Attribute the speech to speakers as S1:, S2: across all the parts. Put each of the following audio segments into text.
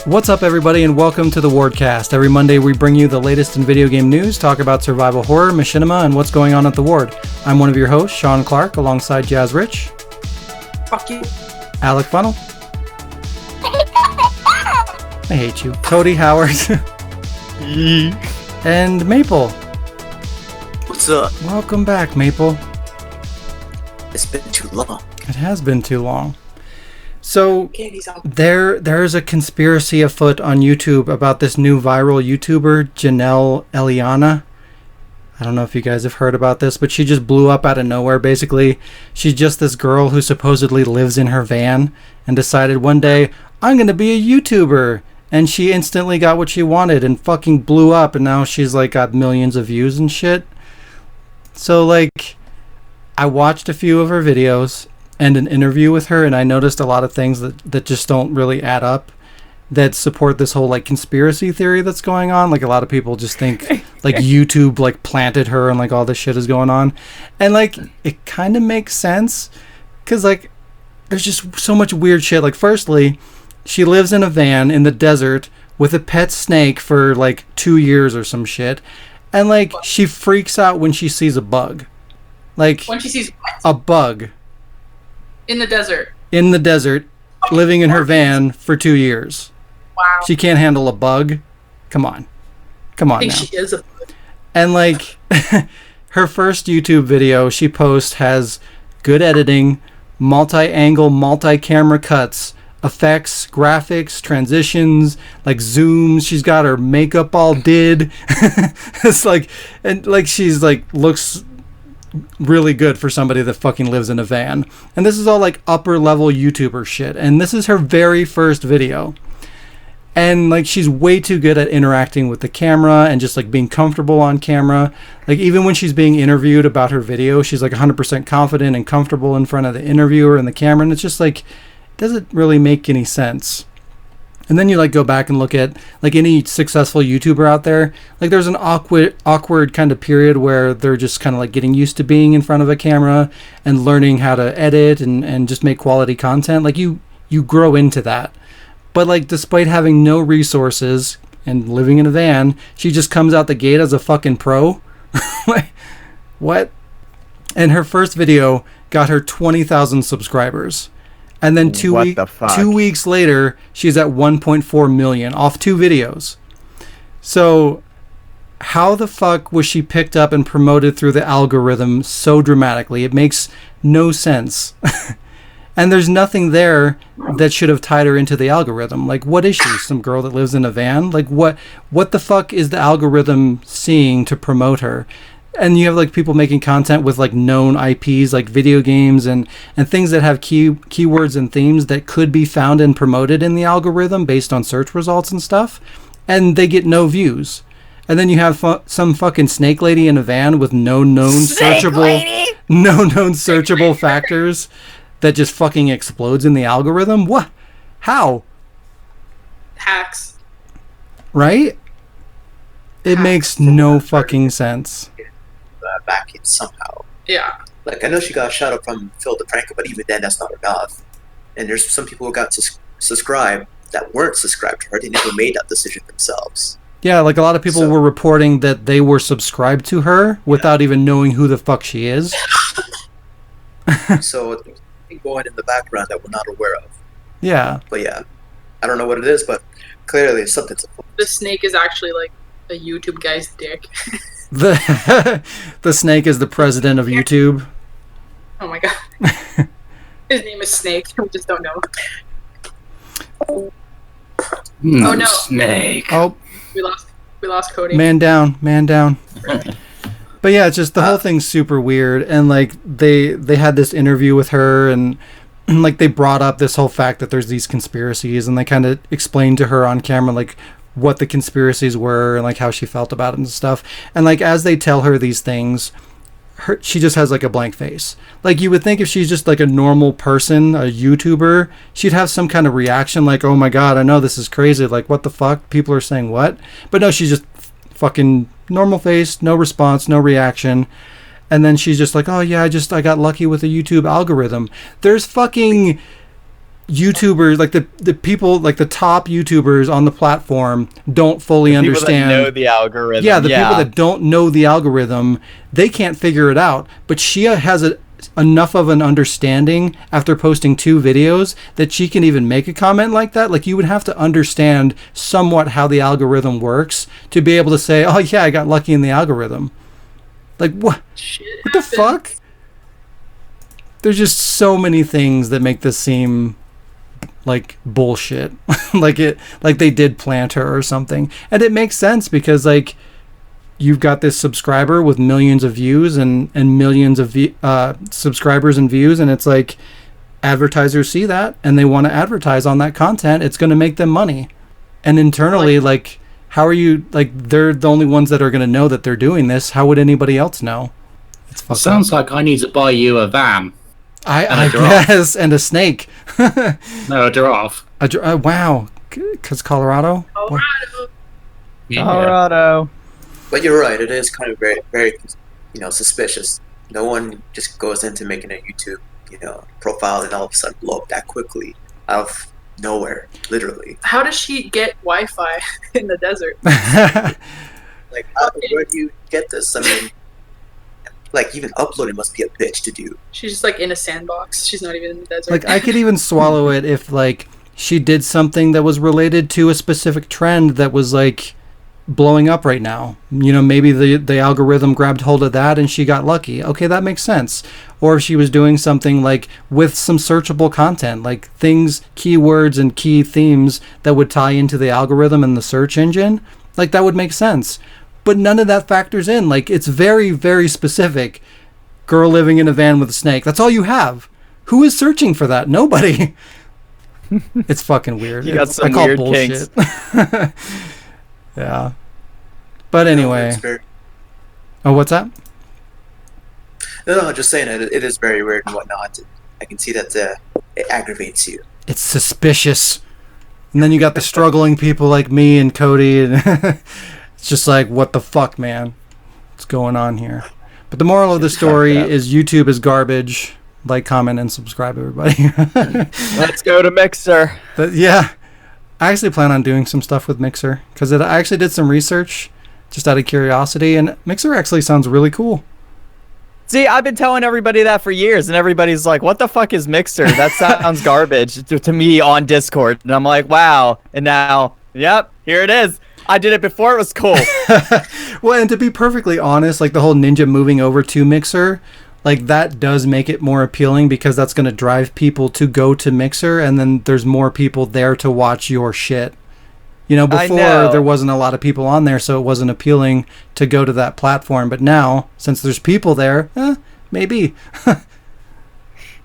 S1: What's up, everybody, and welcome to the Wardcast. Every Monday, we bring you the latest in video game news, talk about survival horror, machinima, and what's going on at the Ward. I'm one of your hosts, Shaun Clark, alongside Jazz Rich.
S2: Fuck you.
S1: Alec Funnel. I hate you. Cody Howard. And Maple.
S2: What's up?
S1: Welcome back, Maple.
S2: It's been too long.
S1: It has been too long. So, there's a conspiracy afoot on YouTube about this new viral YouTuber, Janelle Eliana. I don't know if you guys have heard about this, but she just blew up out of nowhere, basically. She's just this girl who supposedly lives in her van and decided one day, I'm going to be a YouTuber. And she instantly got what she wanted and fucking blew up, and now she's like got millions of views and shit. So, like, I watched a few of her videos and an interview with her, and I noticed a lot of things that just don't really add up that support this whole like conspiracy theory that's going on. Like, a lot of people just think like YouTube like planted her and like all this shit is going on, and like it kind of makes sense because like there's just so much weird shit. Like, firstly, she lives in a van in the desert with a pet snake for like 2 years or some shit, and like she freaks out when she sees a bug. Like,
S3: when she sees what?
S1: A bug.
S3: In the desert.
S1: In the desert, living in her van for 2 years.
S3: Wow.
S1: She can't handle a bug. Come on. Come on
S3: I
S1: now.
S3: think she is a bug.
S1: And like, her first YouTube video she posts has good editing, multi-angle, multi-camera cuts, effects, graphics, transitions, like zooms. She's got her makeup all did. It's like, and like she's like looks really good for somebody that fucking lives in a van. And this is all like upper level YouTuber shit. And this is her very first video. And like she's way too good at interacting with the camera and just like being comfortable on camera. Like, even when she's being interviewed about her video, she's like 100% confident and comfortable in front of the interviewer and the camera. And it's just like, doesn't really make any sense. And then you like go back and look at like any successful YouTuber out there. Like, there's an awkward kind of period where they're just kind of like getting used to being in front of a camera and learning how to edit and just make quality content. Like, you grow into that. But like, despite having no resources and living in a van, she just comes out the gate as a fucking pro. Like, what? And her first video got her 20,000 subscribers. And then 2 weeks later, she's at 1.4 million off 2 videos. So how the fuck was she picked up and promoted through the algorithm so dramatically? It makes no sense. And there's nothing there that should have tied her into the algorithm. Like, what is she? Some girl that lives in a van? Like, what the fuck is the algorithm seeing to promote her? And you have like people making content with like known IPs, like video games and things that have keywords and themes that could be found and promoted in the algorithm based on search results and stuff, and they get no views. And then you have some fucking snake lady in a van with no known searchable factors that just fucking explodes in the algorithm. What? How?
S3: Hacks.
S1: Right? It makes no fucking sense.
S2: Back in somehow.
S3: Yeah.
S2: Like, I know she got a shout out from Phil DeFranco, but even then, that's not enough. And there's some people who got to subscribe that weren't subscribed to her. They never made that decision themselves.
S1: Yeah, like a lot of people were reporting that they were subscribed to her without even knowing who the fuck she is.
S2: So there's something going in the background that we're not aware of.
S1: Yeah.
S2: But yeah, I don't know what it is, but clearly it's something to.
S3: The snake is actually like a YouTube guy's dick.
S1: The snake is the president of YouTube.
S3: Oh my god. His name is Snake. We just don't know. Oh no.
S2: Snake.
S1: Oh.
S3: We lost Cody.
S1: Man down. But yeah, it's just the whole thing's super weird, and like they had this interview with her, and like they brought up this whole fact that there's these conspiracies, and they kind of explained to her on camera like what the conspiracies were and like how she felt about it and stuff. And like as they tell her these things, she just has like a blank face. Like, you would think if she's just like a normal person, a YouTuber, she'd have some kind of reaction like, oh my god, I know this is crazy, like what the fuck, people are saying what? But no, she's just fucking normal face, no response, no reaction. And then she's just like, oh yeah, I got lucky with the YouTube algorithm. There's fucking YouTubers, like the people, like the top YouTubers on the platform don't fully understand.
S4: People that know the algorithm.
S1: Yeah, the people that don't know the algorithm, they can't figure it out. But she has enough of an understanding after posting 2 videos that she can even make a comment like that. Like, you would have to understand somewhat how the algorithm works to be able to say, oh yeah, I got lucky in the algorithm. Like, what? What the fuck? There's just so many things that make this seem like bullshit. like they did plant her or something. And it makes sense because, like, you've got this subscriber with millions of views and millions of subscribers and views, and it's like advertisers see that and they want to advertise on that content. It's going to make them money. And internally, like, how are you, like, they're the only ones that are going to know that they're doing this. How would anybody else know?
S5: It sounds like I need to buy you a van.
S1: I guess, and a snake.
S5: No, a giraffe.
S1: Wow. Because Colorado?
S5: Yeah.
S4: Colorado.
S2: But you're right. It is kind of very, very, suspicious. No one just goes into making a YouTube, profile and all of a sudden blow up that quickly out of nowhere, literally.
S3: How does she get Wi-Fi in the desert?
S2: Like, where do you get this? I mean, like, even uploading must be a bitch to do.
S3: She's just like in a sandbox. She's not even in the desert.
S1: Like, I could even swallow it if, like, she did something that was related to a specific trend that was, like, blowing up right now. Maybe the algorithm grabbed hold of that and she got lucky. Okay, that makes sense. Or if she was doing something, like, with some searchable content, like things, keywords and key themes that would tie into the algorithm and the search engine, like, that would make sense. But none of that factors in. Like, it's very, very specific. Girl living in a van with a snake. That's all you have. Who is searching for that? Nobody. It's fucking weird.
S4: You got some weird kinks.
S1: Yeah. But anyway. Oh, what's that?
S2: No, just saying it is very weird and whatnot. I can see that it aggravates you.
S1: It's suspicious. And then you got the struggling people like me and Cody, and it's just like, what the fuck, man? What's going on here? But the moral of the story is YouTube is garbage. Like, comment, and subscribe, everybody.
S4: Let's go to Mixer.
S1: But yeah. I actually plan on doing some stuff with Mixer because I actually did some research just out of curiosity, and Mixer actually sounds really cool.
S4: See, I've been telling everybody that for years, and everybody's like, what the fuck is Mixer? That sounds garbage to me on Discord. And I'm like, wow. And now, yep, here it is. I did it before it was cool.
S1: Well, and to be perfectly honest, like, the whole Ninja moving over to Mixer, like, that does make it more appealing because that's going to drive people to go to Mixer, and then there's more people there to watch your shit. Before there wasn't a lot of people on there, so it wasn't appealing to go to that platform. But now, since there's people there, maybe.
S4: I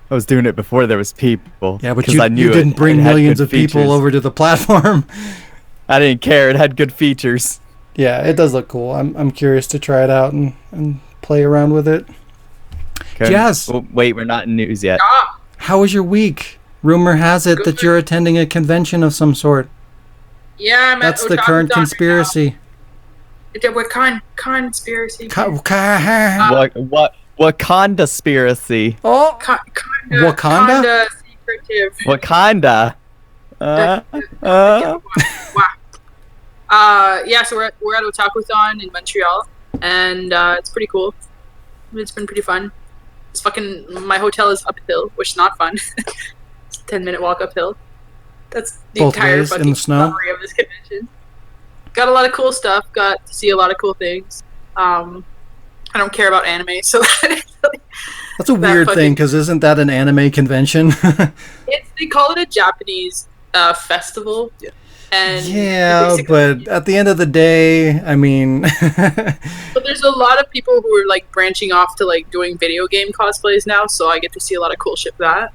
S4: was doing it before there was people.
S1: Yeah, but you didn't bring millions of people over to the platform.
S4: I didn't care. It had good features.
S1: Yeah, it does look cool. I'm curious to try it out and play around with it.
S4: Okay.
S1: Jazz.
S4: Well, wait, we're not in news yet.
S1: How was your week? Rumor has it that you're attending a convention of some sort.
S3: Yeah,
S1: that's the current conspiracy.
S3: What conspiracy?
S4: What Wakanda-spiracy?
S1: Oh, Wakanda?
S3: Secretive.
S4: Wakanda.
S3: Yeah, so we're at Otakuthon in Montreal, and it's pretty cool. It's been pretty fun. My hotel is uphill, which is not fun. It's a 10-minute walk uphill. That's the
S1: Both
S3: entire
S1: ways
S3: fucking
S1: in the snow.
S3: summary of this convention. Got a lot of cool stuff. Got to see a lot of cool things. I don't care about anime, so
S1: that's a weird thing, because isn't that an anime convention?
S3: They call it a Japanese festival. Yeah. And
S1: yeah, but at the end of the day, I mean...
S3: But there's a lot of people who are, like, branching off to, like, doing video game cosplays now, so I get to see a lot of cool shit with that.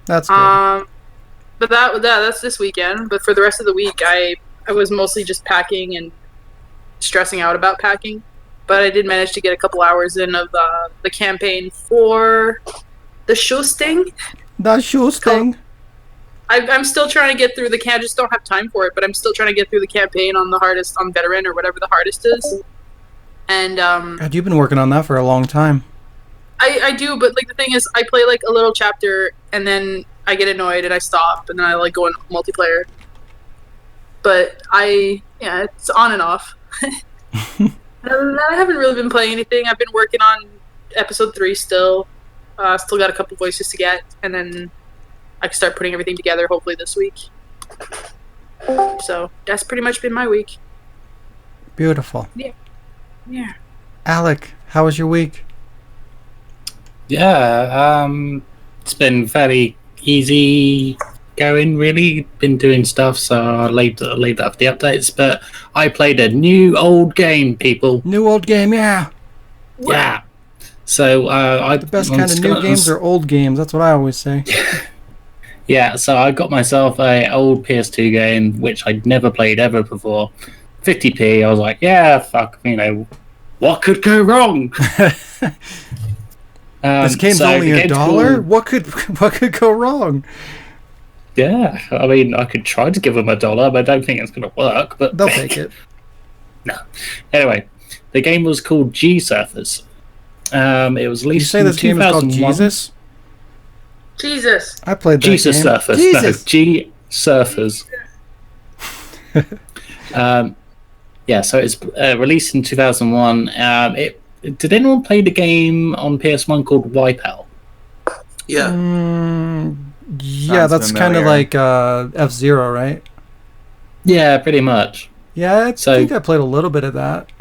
S1: That's good.
S3: But that's this weekend. But for the rest of the week, I was mostly just packing and stressing out about packing. But I did manage to get a couple hours in of the campaign for the Shusting. I'm still trying to get through I just don't have time for it, but I'm still trying to get through the campaign on the hardest, on veteran or whatever the hardest is. And
S1: God, you've been working on that for a long time.
S3: I do, but like the thing is, I play like a little chapter, and then I get annoyed and I stop, and then I like go in multiplayer. But it's on and off. Other than that, I haven't really been playing anything. I've been working on episode 3 still. Still got a couple voices to get, and then I can start putting everything together hopefully this week. So that's pretty much been my week.
S1: Beautiful.
S3: Yeah.
S1: Alec, how was your week?
S5: Yeah, it's been fairly easy going, really. Been doing stuff, so I'll leave that for the updates. But I played a new old game, people.
S1: New old game, yeah.
S5: Yeah. So
S1: The best kind of new games are old games. That's what I always say.
S5: Yeah, so I got myself a old PS2 game, which I'd never played ever before. 50p, I was like, yeah, fuck, what could go wrong?
S1: This game's only $1? What could go wrong?
S5: Yeah, I could try to give them $1, but I don't think it's going to work. But
S1: they'll take it.
S5: No. Anyway, the game was called G-Surfers. It was released
S1: in 2001. You say this game is called Jesus?
S3: Jesus.
S1: I played that
S5: Jesus
S1: game.
S5: Surfers.
S1: Jesus.
S5: No, G-Surfers. Yeah, so it's released in 2001. Did anyone play the game on PS1 called Wipeout?
S2: Yeah.
S1: Yeah, that's kind of like F-Zero, right?
S5: Yeah, pretty much.
S1: Yeah, I think I played a little bit of that.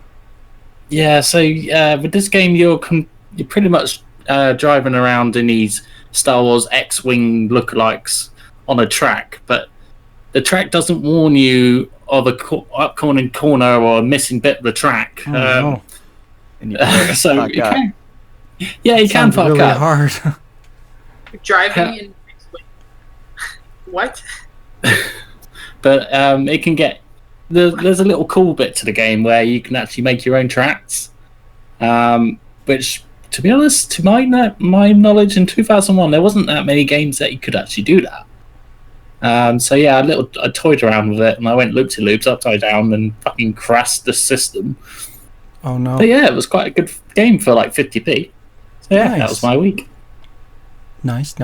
S5: Yeah, so with this game, you're pretty much driving around in these Star Wars X-Wing lookalikes on a track, but the track doesn't warn you of a upcoming corner or a missing bit of the track.
S1: Oh, no.
S4: And you
S5: so you can, you can fuck
S1: really
S5: up.
S1: hard.
S3: Driving in X-Wing. What?
S5: But it can get there's a little cool bit to the game where you can actually make your own tracks, which, to be honest, to my knowledge, in 2001 there wasn't that many games that you could actually do that. So yeah, I toyed around with it, and I went loop-to-loops upside down and fucking crashed the system.
S1: Oh no!
S5: But yeah, it was quite a good game for like 50p. So yeah, that was my week.
S1: Nice.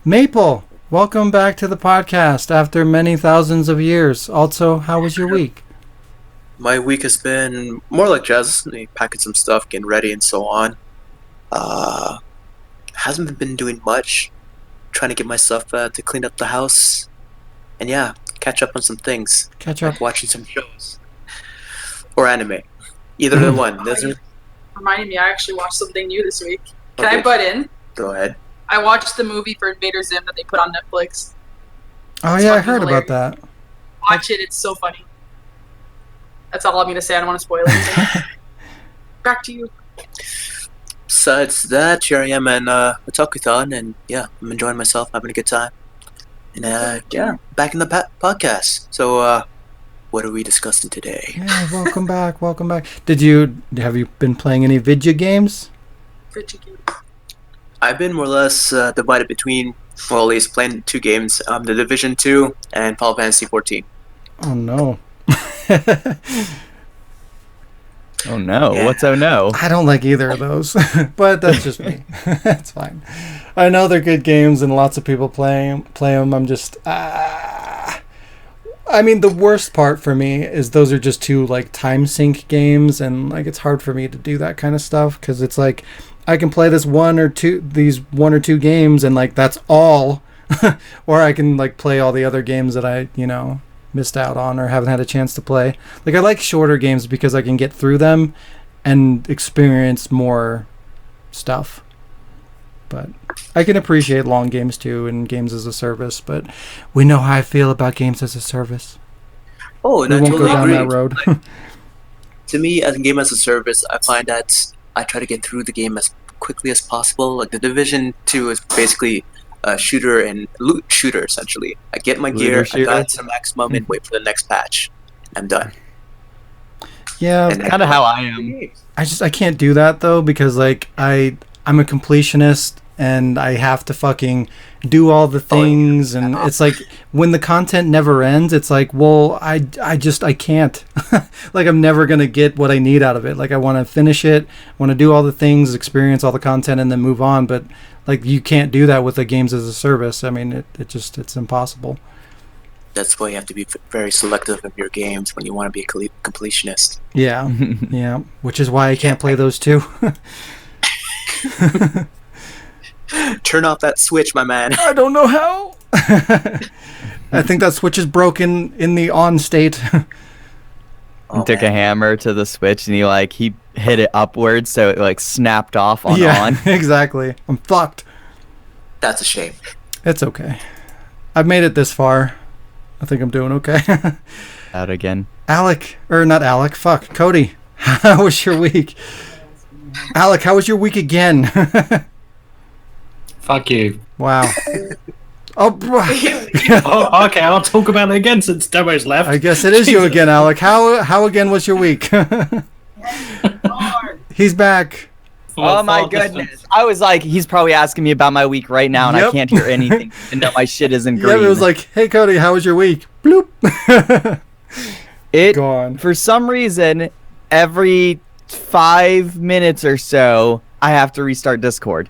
S1: Maple, welcome back to the podcast after many thousands of years. Also, how was your week?
S2: My week has been more like Jazz, packing some stuff, getting ready, and so on. Hasn't been doing much. Trying to get myself to clean up the house, and yeah, catch up on some things. Like watching some shows or anime. Either one.
S3: Reminding me, I actually watched something new this week. Can I butt in?
S2: Go ahead.
S3: I watched the movie for Invader Zim that they put on Netflix.
S1: Oh yeah, I heard about that.
S3: Watch it; it's so funny. That's all I'm gonna say. I don't want to spoil anything. Back to you.
S2: Besides that, here I am in Otakuthon, and yeah, I'm enjoying myself, having a good time. And yeah, back in the podcast. So, what are we discussing today?
S1: Yeah, welcome back. Have you been playing any video games?
S3: Video games.
S2: I've been more or less divided between, well, at least playing 2 games, The Division 2 and Final Fantasy 14.
S1: Oh no.
S4: Oh no!
S2: Yeah.
S4: What's oh no?
S1: I don't like either of those, but that's just me. That's fine. I know they're good games and lots of people play them. I'm just, I mean, the worst part for me is those are just 2 like time sync games, and like it's hard for me to do that kind of stuff because it's like I can play these 1 or 2 games and like that's all, or I can like play all the other games that I missed out on or haven't had a chance to play. Like I like shorter games because I can get through them and experience more stuff. But I can appreciate long games too and games as a service, but we know how I feel about games as a service.
S2: Oh, and
S1: we
S2: I
S1: won't
S2: totally
S1: go down
S2: agree.
S1: that road.
S2: Like, to me, as a game as a service, I find that I try to get through the game as quickly as possible. Like the Division 2 is basically a shooter and loot shooter essentially. I get my gear, I got to the maximum, and wait for the next patch. I'm done.
S1: Yeah,
S2: And
S4: Kind of how I am.
S1: I can't do that though because like I'm a completionist and I have to fucking do all the things, and it's like when the content never ends, it's like, well, I can't. Like, I'm never gonna get what I need out of it. Like, I want to finish it, want to do all the things, experience all the content, and then move on. But like, you can't do that with the games as a service. I mean, it's impossible.
S2: That's why you have to be very selective of your games when you want to be a completionist.
S1: Yeah, yeah. Which is why I can't play those too.
S2: Turn off that switch, my man.
S1: I don't know how. I think that switch is broken in the on state.
S4: He took a hammer to the switch and he hit it upwards so it like snapped off on on.
S1: Exactly. I'm fucked.
S2: That's a shame.
S1: It's okay. I've made it this far. I think I'm doing okay.
S4: Out again.
S1: Cody. How was your week? Alec, how was your week again?
S5: Fuck you.
S1: Wow. Oh,
S5: Oh, okay, I'll talk about it again since Demo's left.
S1: I guess it is you again, Alec. How again was your week? He's back.
S4: Oh my goodness. I was like, he's probably asking me about my week right now, and I can't hear anything. And now my shit isn't green.
S1: Yeah, it was like, hey, Cody, how was your week? Bloop. Gone.
S4: For some reason, every 5 minutes or so, I have to restart Discord.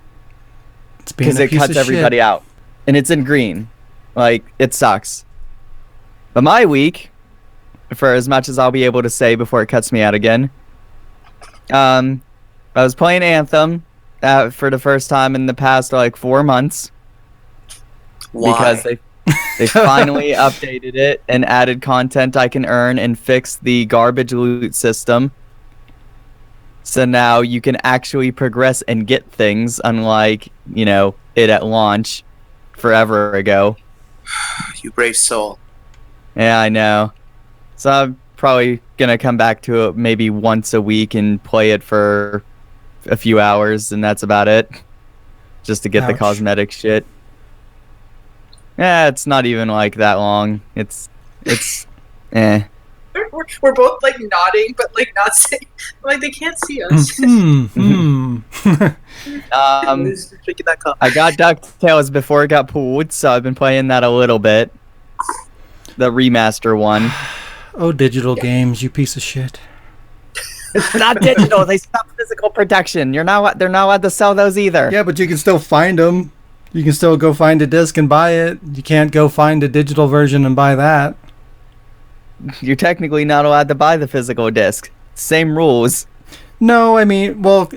S4: Because it cuts everybody out. And it's in green. Like, it sucks. But my week, for as much as I'll be able to say before it cuts me out again, I was playing Anthem for the first time in the past, 4 months.
S2: Why?
S4: Because they finally updated it and added content I can earn and fixed the garbage loot system. So now you can actually progress and get things, unlike, it at launch forever ago.
S2: You brave soul.
S4: Yeah, I know. So I'm probably going to come back to it maybe once a week and play it for a few hours, and that's about it. Just to get the cosmetic shit. Yeah, it's not even that long. It's eh.
S3: We're both nodding, but not saying, they can't see us.
S4: I got DuckTales before it got pulled, so I've been playing that a little bit. The remaster one.
S1: Oh, digital games, you piece of shit.
S4: It's not digital. They stopped physical protection. They're not allowed to sell those either.
S1: Yeah, but you can still find them. You can still go find a disc and buy it. You can't go find a digital version and buy that.
S4: You're technically not allowed to buy the physical disc. Same rules.
S1: No, I mean, well,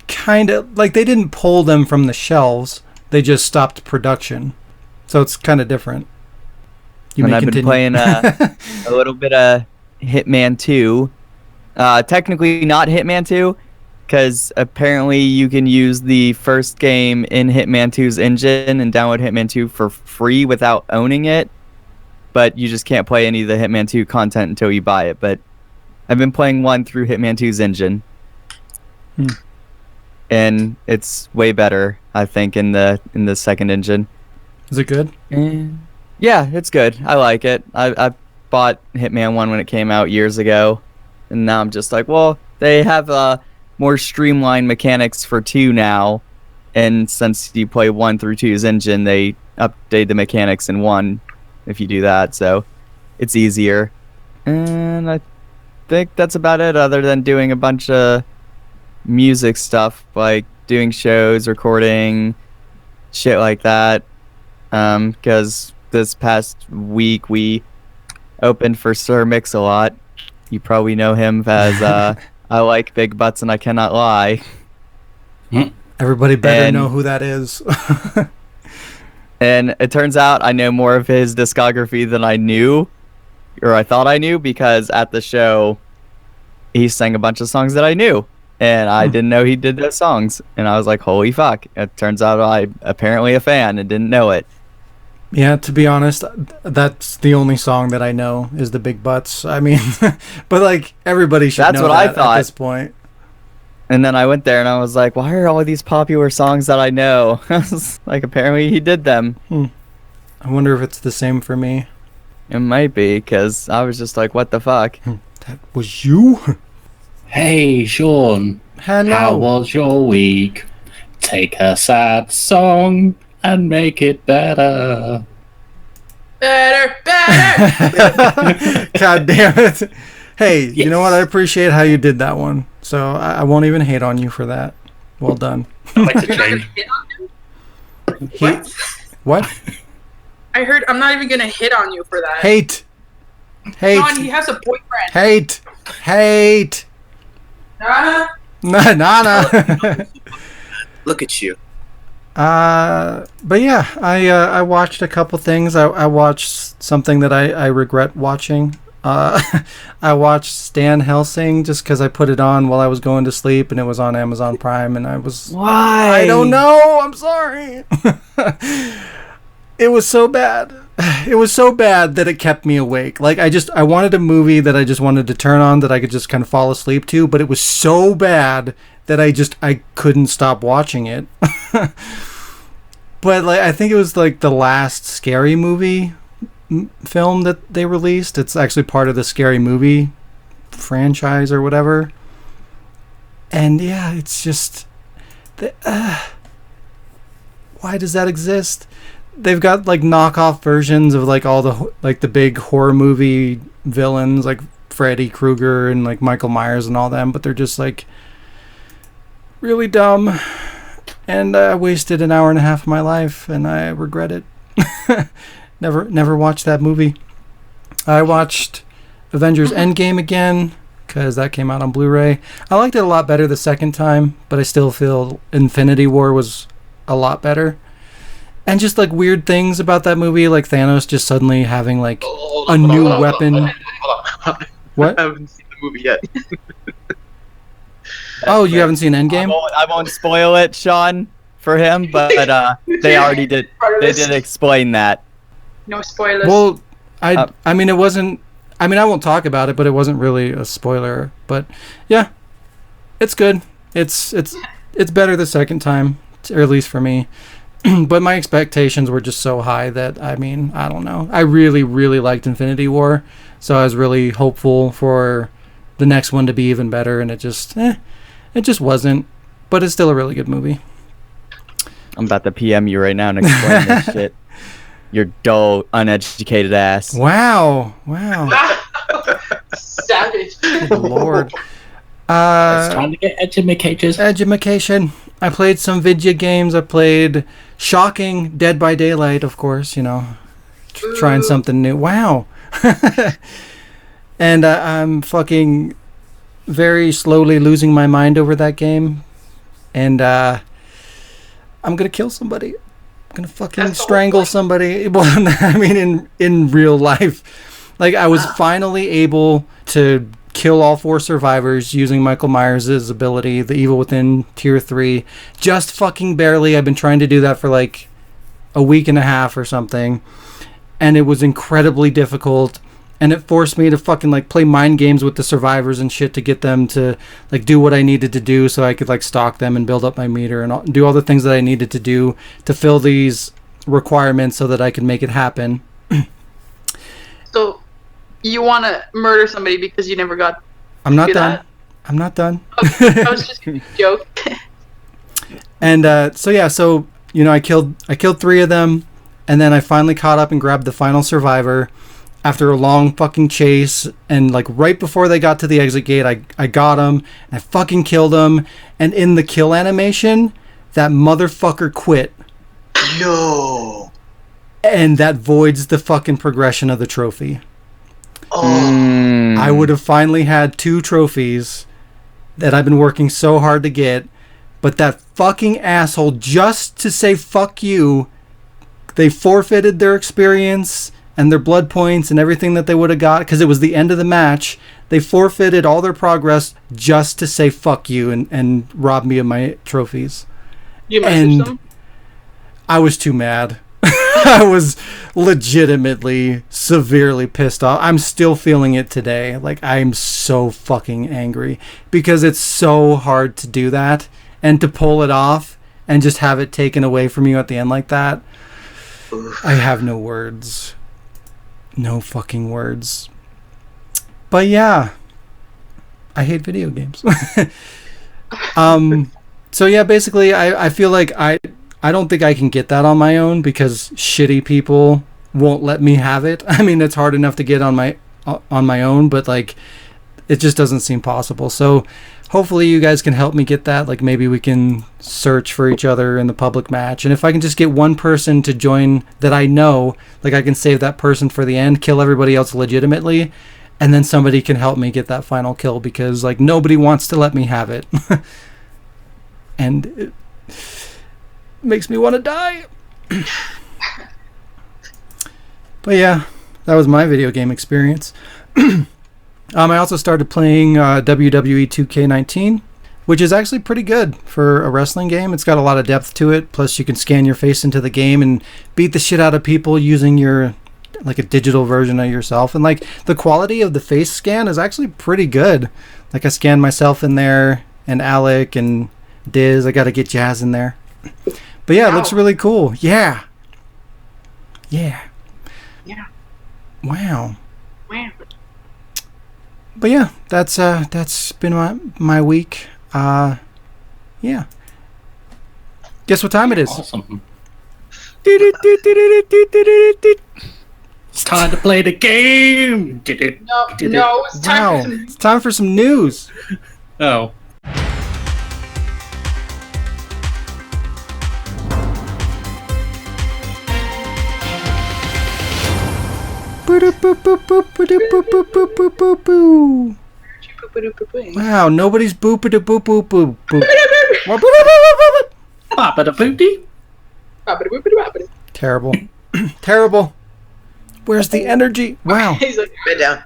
S1: kind of. They didn't pull them from the shelves. They just stopped production. So it's kind of different.
S4: I've been playing a little bit of Hitman 2. Technically not Hitman 2, because apparently you can use the first game in Hitman 2's engine and download Hitman 2 for free without owning it. But you just can't play any of the Hitman 2 content until you buy it. But I've been playing 1 through Hitman 2's engine. And it's way better, I think, in the second engine.
S1: Is it good?
S4: Yeah, it's good. I like it. I bought Hitman 1 when it came out years ago. And now I'm just like, well, they have more streamlined mechanics for 2 now. And since you play 1 through 2's engine, they update the mechanics in 1 if you do that. So it's easier. And I think that's about it, other than doing a bunch of music stuff, like doing shows, recording, shit like that. Because this past week we opened for Sir Mix-a-Lot. You probably know him as I like big butts and I cannot lie.
S1: Everybody better know who that is.
S4: And it turns out I know more of his discography than I knew, or I thought I knew, because at the show he sang a bunch of songs that I knew, and I didn't know he did those songs. And I was like, holy fuck. It turns out I'm apparently a fan and didn't know it.
S1: Yeah, to be honest, that's the only song that I know is the Big Butts. I mean, but everybody should know that at this point.
S4: And then I went there and I was like, why are all of these popular songs that I know? I was like, apparently he did them.
S1: I wonder if it's the same for me.
S4: It might be, because I was just like, what the fuck?
S1: That was you?
S5: Hey, Shaun.
S1: Hello.
S5: How was your week? Take a sad song and make it better.
S3: Better.
S1: God damn it. Hey,
S5: Yes.
S1: you know what? I appreciate how you did that one. So I won't even hate on you for that. Well done.
S5: I'd like to
S3: You're not gonna
S5: change.
S3: hit on him?
S1: He- what?
S3: I heard. I'm not even gonna hit on you for that.
S1: Hate.
S3: Sean, he has a boyfriend.
S1: Hate.
S3: Nah.
S1: Nah.
S2: Look at you.
S1: But yeah, I watched a couple things. I watched something that I regret watching. I watched Stan Helsing just because I put it on while I was going to sleep, and it was on Amazon Prime, and I was...
S4: Why?
S1: I don't know. I'm sorry. It was so bad. It was so bad that it kept me awake. Like, I wanted a movie that I just wanted to turn on that I could just kind of fall asleep to, but it was so bad that I couldn't stop watching it. But like, I think it was like the last Scary Movie film that they released. It's actually part of the Scary Movie franchise or whatever. And yeah, it's just... why does that exist? They've got like knockoff versions of like all the big horror movie villains like Freddy Krueger and like Michael Myers and all them, but they're just like really dumb, and I wasted an hour and a half of my life, and I regret it. Never watched that movie. I watched Avengers Endgame again because that came out on Blu-ray. I liked it a lot better the second time, but I still feel Infinity War was a lot better. And just like weird things about that movie, like Thanos just suddenly having like a new weapon.
S6: Hold on.
S1: What?
S6: I haven't seen the movie yet.
S1: Oh, you haven't seen Endgame?
S4: I won't spoil it, Sean, for him, but they already did. They did explain that.
S3: No spoilers.
S1: Well, I mean, it wasn't. I mean, I won't talk about it, but it wasn't really a spoiler. But yeah, it's good. It's better the second time, or at least for me. But my expectations were just so high that, I mean, I don't know. I really, really liked Infinity War, so I was really hopeful for the next one to be even better, and it just wasn't. But it's still a really good movie.
S4: I'm about to PM you right now and explain this shit. Your dull, uneducated ass.
S1: Wow.
S3: Savage.
S1: Good Lord.
S5: It's time to get
S1: Education. I played some video games. I played shocking Dead by Daylight, of course, you know. Trying something new. Wow. And I'm fucking very slowly losing my mind over that game. And I'm going to kill somebody. I'm going to fucking strangle somebody. Well, I mean, in real life. Like, I was finally able to kill all 4 survivors using Michael Myers' ability, the Evil Within Tier 3. Just fucking barely. I've been trying to do that for like a week and a half or something. And it was incredibly difficult. And it forced me to fucking like play mind games with the survivors and shit to get them to like do what I needed to do so I could like stalk them and build up my meter and do all the things that I needed to do to fill these requirements so that I could make it happen.
S3: So, you want to murder somebody because you never got.
S1: I'm not
S3: do
S1: done.
S3: that?
S1: I'm not done.
S3: Okay, I was just a joke.
S1: And so you know, I killed 3 of them, and then I finally caught up and grabbed the final survivor after a long fucking chase. And like right before they got to the exit gate, I got him and I fucking killed him. And in the kill animation, that motherfucker quit,
S2: No.
S1: and that voids the fucking progression of the trophy.
S2: Oh.
S1: I would have finally had 2 trophies that I've been working so hard to get, but that fucking asshole, just to say fuck you, they forfeited their experience and their blood points and everything that they would have got because it was the end of the match. They forfeited all their progress just to say fuck you and rob me of my trophies.
S3: You
S1: And
S3: messaged them?
S1: I was too mad. I was legitimately severely pissed off. I'm still feeling it today. Like, I'm so fucking angry because it's so hard to do that and to pull it off and just have it taken away from you at the end like that. I have no words. No fucking words. But yeah, I hate video games. So yeah, basically, I feel like I don't think I can get that on my own because shitty people won't let me have it. I mean, it's hard enough to get on my own, but like, it just doesn't seem possible. So hopefully you guys can help me get that. Like maybe we can search for each other in the public match, and if I can just get one person to join that I know, like I can save that person for the end, kill everybody else legitimately, and then somebody can help me get that final kill because like nobody wants to let me have it. And it makes me want to die. But yeah, that was my video game experience. I also started playing WWE 2K19, which is actually pretty good for a wrestling game. It's got a lot of depth to it. Plus, you can scan your face into the game and beat the shit out of people using your like a digital version of yourself. And like the quality of the face scan is actually pretty good. Like I scanned myself in there and Alec and Diz. I got to get Jazz in there. But yeah, it looks really cool. Yeah. Yeah.
S3: Yeah.
S1: Wow.
S3: Wow.
S1: But yeah, that's been my week. Yeah. Guess what time it is?
S5: Awesome. It's time to play the game.
S3: No, it's time for some...
S1: It's time for some news.
S5: Oh.
S1: Wow, nobody's boopity boop boop boop boop. Terrible. Terrible. Where's the energy? Wow.
S3: He's like,
S2: Bend down.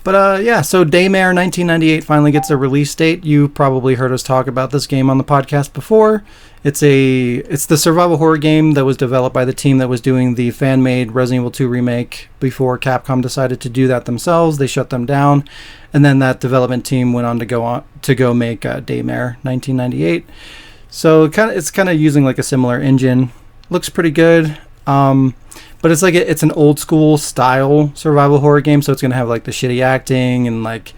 S1: But yeah, so Daymare 1998 finally gets a release date. You probably heard us talk about this game on the podcast before. It's the survival horror game that was developed by the team that was doing the fan-made Resident Evil 2 remake before Capcom decided to do that themselves. They shut them down, and then that development team went on to go make Daymare 1998. So it's kind of using like a similar engine. Looks pretty good. But it's like it's an old school style survival horror game, so it's gonna have like the shitty acting and like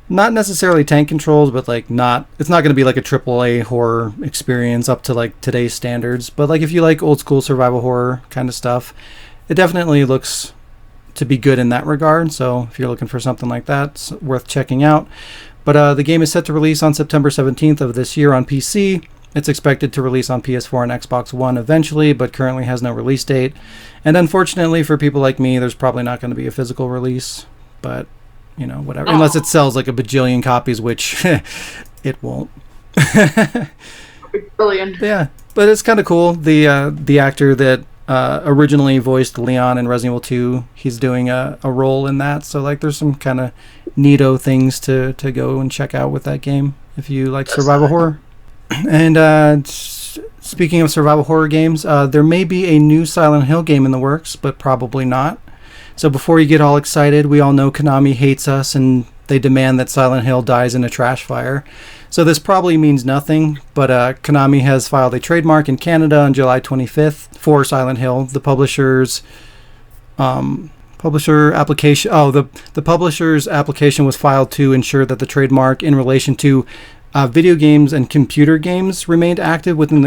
S1: not necessarily tank controls, but like it's not gonna be like a AAA horror experience up to like today's standards. But like if you like old school survival horror kind of stuff, it definitely looks to be good in that regard. So if you're looking for something like that, it's worth checking out. But the game is set to release on September 17th of this year on PC. It's expected to release on PS4 and Xbox One eventually, but currently has no release date. And unfortunately for people like me, there's probably not going to be a physical release, but you know, whatever. Unless it sells like a bajillion copies, which it won't.
S3: brilliant.
S1: Yeah, but it's kind of cool. The actor that originally voiced Leon in Resident Evil 2, he's doing a role in that. So like there's some kind of neato things to go and check out with that game if you like survival horror. And speaking of survival horror games, there may be a new Silent Hill game in the works, but probably not. So before you get all excited, we all know Konami hates us and they demand that Silent Hill dies in a trash fire. So this probably means nothing, but Konami has filed a trademark in Canada on July 25th for Silent Hill. The publisher's application. The publisher's application was filed to ensure that the trademark in relation to video games and computer games remained active within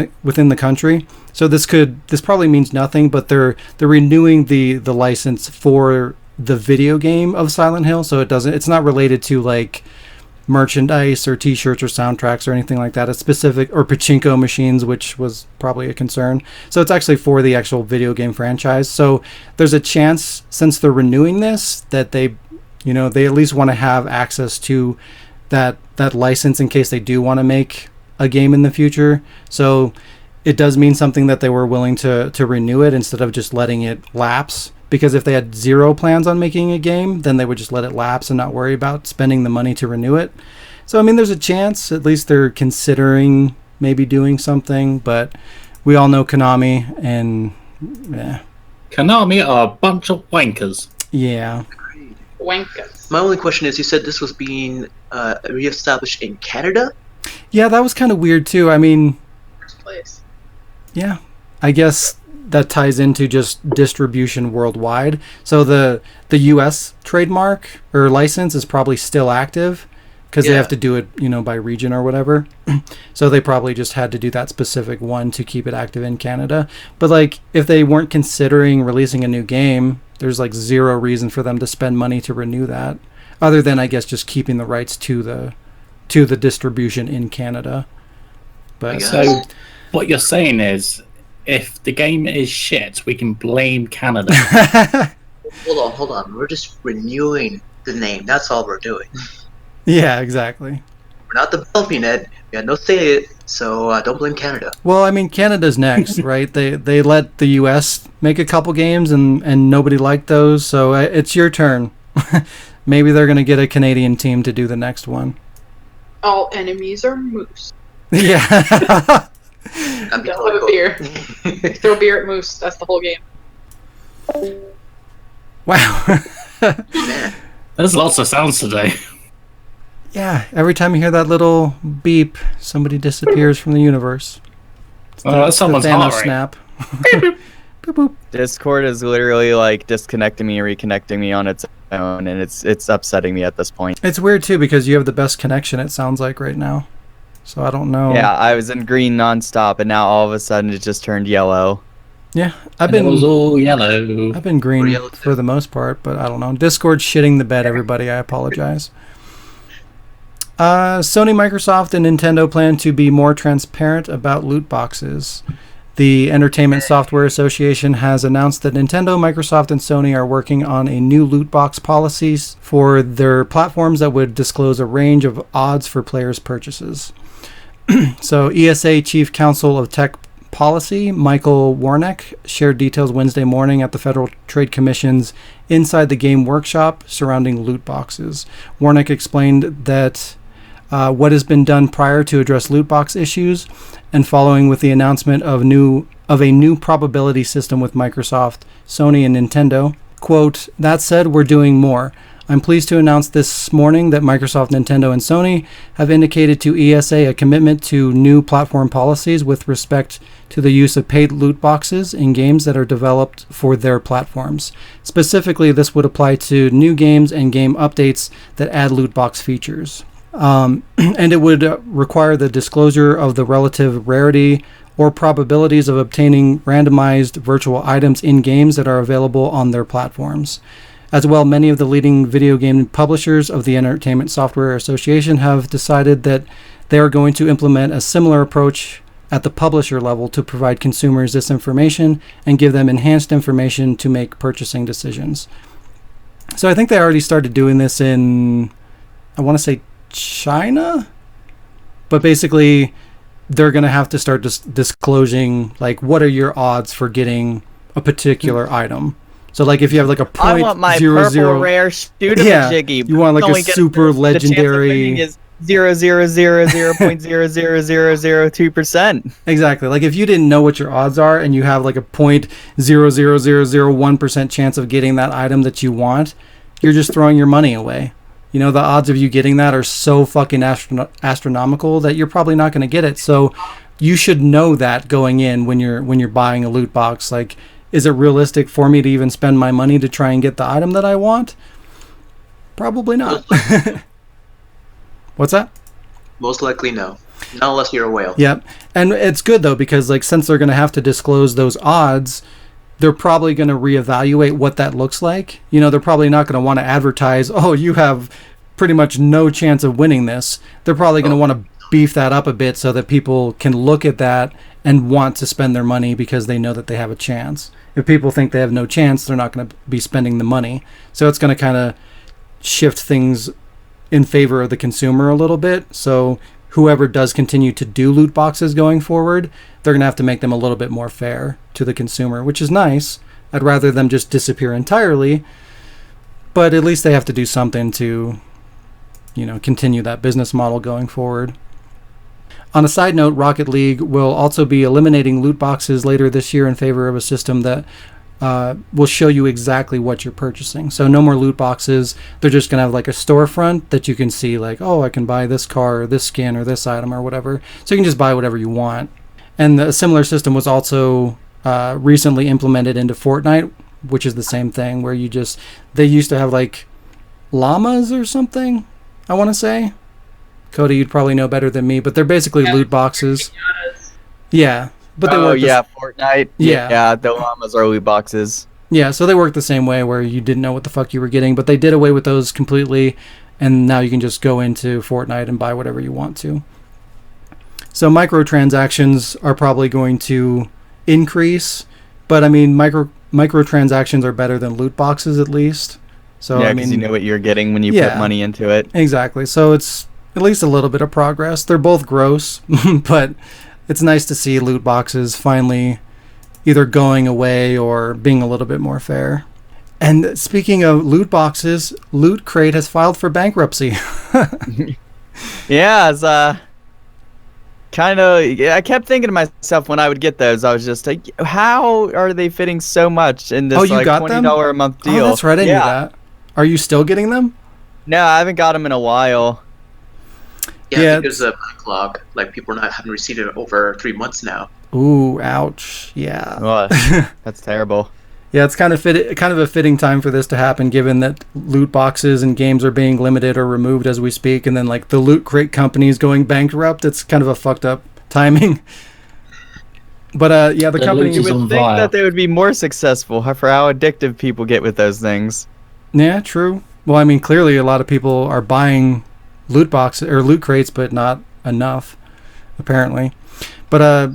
S1: the country. So this probably means nothing, but they're renewing the license for the video game of Silent Hill. So it's not related to like merchandise or T-shirts or soundtracks or anything like that. It's specific, or pachinko machines, which was probably a concern. So it's actually for the actual video game franchise. So there's a chance, since they're renewing this, that they at least want to have access to that license in case they do want to make a game in the future. So it does mean something that they were willing to renew it instead of just letting it lapse. Because if they had zero plans on making a game, then they would just let it lapse and not worry about spending the money to renew it. So I mean, there's a chance, at least they're considering maybe doing something, but we all know Konami, and yeah.
S5: Konami are a bunch of wankers.
S1: Yeah.
S3: Wankers.
S2: My only question is, you said this was being reestablished in Canada?
S1: Yeah, that was kind of weird too. I mean,
S3: First place.
S1: yeah, I guess that ties into just distribution worldwide. So the US trademark or license is probably still active, because they
S2: Yeah.
S1: have to do it, by region or whatever. So they probably just had to do that specific one to keep it active in Canada. But like, if they weren't considering releasing a new game, there's like zero reason for them to spend money to renew that, other than I guess just keeping the rights to the distribution in Canada. But
S5: So, what you're saying is, if the game is shit, we can blame Canada.
S2: Hold on. We're just renewing the name. That's all we're doing.
S1: yeah, exactly.
S2: We're not developing it. We had no say in it, so don't blame Canada.
S1: Well, I mean, Canada's next, right? They let the U.S. make a couple games, and nobody liked those, so it's your turn. Maybe they're going to get a Canadian team to do the next one.
S3: All enemies are moose.
S1: Yeah.
S2: That'd be
S3: They'll
S2: totally
S3: have a
S2: cool.
S3: beer. Throw beer at moose. That's the whole game.
S1: Wow.
S2: Man.
S5: There's lots of sounds today.
S1: Yeah, every time you hear that little beep, somebody disappears from the universe.
S5: Oh, that's someone's
S1: the Thanos
S5: heart rate.
S1: snap. Boop, boop.
S4: Discord is literally like disconnecting me, reconnecting me on its own, and it's upsetting me at this point.
S1: It's weird too because you have the best connection, it sounds like, right now. So I don't know.
S4: Yeah, I was in green nonstop, and now all of a sudden it just turned yellow.
S1: Yeah, I've
S5: And it was
S1: been
S5: all yellow.
S1: green
S2: Or yellow
S1: for the most part, but I don't know. Discord's shitting the bed, everybody. I apologize. Sony, Microsoft, and Nintendo plan to be more transparent about loot boxes. The Entertainment Software Association has announced that Nintendo, Microsoft, and Sony are working on a new loot box policies for their platforms that would disclose a range of odds for players' purchases. So ESA Chief Counsel of Tech Policy, Michael Warnick, shared details Wednesday morning at the Federal Trade Commission's Inside the Game workshop surrounding loot boxes. Warnick explained that what has been done prior to address loot box issues, and following with the announcement of a new probability system with Microsoft, Sony, and Nintendo. Quote, that said, we're doing more. I'm pleased to announce this morning that Microsoft, Nintendo, and Sony have indicated to ESA a commitment to new platform policies with respect to the use of paid loot boxes in games that are developed for their platforms. Specifically, this would apply to new games and game updates that add loot box features. And it would require the disclosure of the relative rarity or probabilities of obtaining randomized virtual items in games that are available on their platforms. As well, many of the leading video game publishers of the Entertainment Software Association have decided that they are going to implement a similar approach at the publisher level to provide consumers this information and give them enhanced information to make purchasing decisions. So I think they already started doing this in, I want to say, China? But basically, they're going to have to start disclosing, like, what are your odds for getting a particular item. So, like, if you have, like, a
S4: I want my purple rare shoot-a-majiggy.
S1: you want, like, a super legendary...
S4: The chance of winning is 0.0000002%.
S1: Exactly. Like, if you didn't know what your odds are and you have, like, a 0.00001% chance of getting that item that you want, you're just throwing your money away. You know, the odds of you getting that are so fucking astronomical that you're probably not going to get it. So you should know that going in when you're buying a loot box. Like, is it realistic for me to even spend my money to try and get the item that I want? Probably not. What's that?
S2: Most likely no. Not unless you're a whale.
S1: Yep. And it's good, though, because, like, since they're going to have to disclose those odds, they're probably going to reevaluate what that looks like. You know, they're probably not going to want to advertise, oh, you have pretty much no chance of winning this. They're probably going to want to beef that up a bit so that people can look at that and want to spend their money because they know that they have a chance. If people think they have no chance, they're not going to be spending the money. So it's going to kind of shift things in favor of the consumer a little bit. So whoever does continue to do loot boxes going forward, they're going to have to make them a little bit more fair to the consumer, which is nice. I'd rather them just disappear entirely, but at least they have to do something to, you know, continue that business model going forward. On a side note, Rocket League will also be eliminating loot boxes later this year in favor of a system that will show you exactly what you're purchasing. So no more loot boxes. They're just going to have like a storefront that you can see, like, oh, I can buy this car or this skin or this item or whatever. So you can just buy whatever you want. And a similar system was also recently implemented into Fortnite, which is the same thing, where they used to have like llamas or something, I want to say. Cody, you'd probably know better than me, but they're basically loot boxes. Yeah, but they
S4: Oh
S1: work.
S4: yeah, Fortnite.
S1: Yeah.
S4: Yeah, the llamas are loot boxes.
S1: Yeah, so they work the same way where you didn't know what the fuck you were getting, but they did away with those completely, and now you can just go into Fortnite and buy whatever you want to. So microtransactions are probably going to increase, but I mean microtransactions are better than loot boxes at least. So
S4: Yeah,
S1: I
S4: because
S1: mean,
S4: you know what you're getting when you
S1: Yeah.
S4: put money into it.
S1: exactly. So it's at least a little bit of progress. They're both gross, but it's nice to see loot boxes finally either going away or being a little bit more fair. And speaking of loot boxes, Loot Crate has filed for bankruptcy.
S4: Yeah, it's kind of. Yeah, I kept thinking to myself when I would get those, I was just like, how are they fitting so much in this
S1: Oh, you
S4: like
S1: got them?
S4: $20 a month deal?
S1: Oh, that's right. I knew
S4: Yeah.
S1: that. Are you still getting them?
S4: No, I haven't got them in a while.
S2: Yeah,
S1: Yeah,
S2: I think there's a backlog. Like people haven't received it over 3 months now.
S1: Ooh, ouch. Yeah.
S4: Oh, that's terrible.
S1: Yeah, it's kind of a fitting time for this to happen, given that loot boxes and games are being limited or removed as we speak, and then like the Loot Crate companies going bankrupt. It's kind of a fucked up timing. But yeah, the
S5: The
S1: company.
S5: loot
S4: You
S5: is
S4: would
S5: on
S4: think
S5: fire.
S4: that they would be more successful for how addictive people get with those things.
S1: Yeah, true. Well, I mean, clearly a lot of people are buying loot boxes or loot crates, but not enough, apparently. But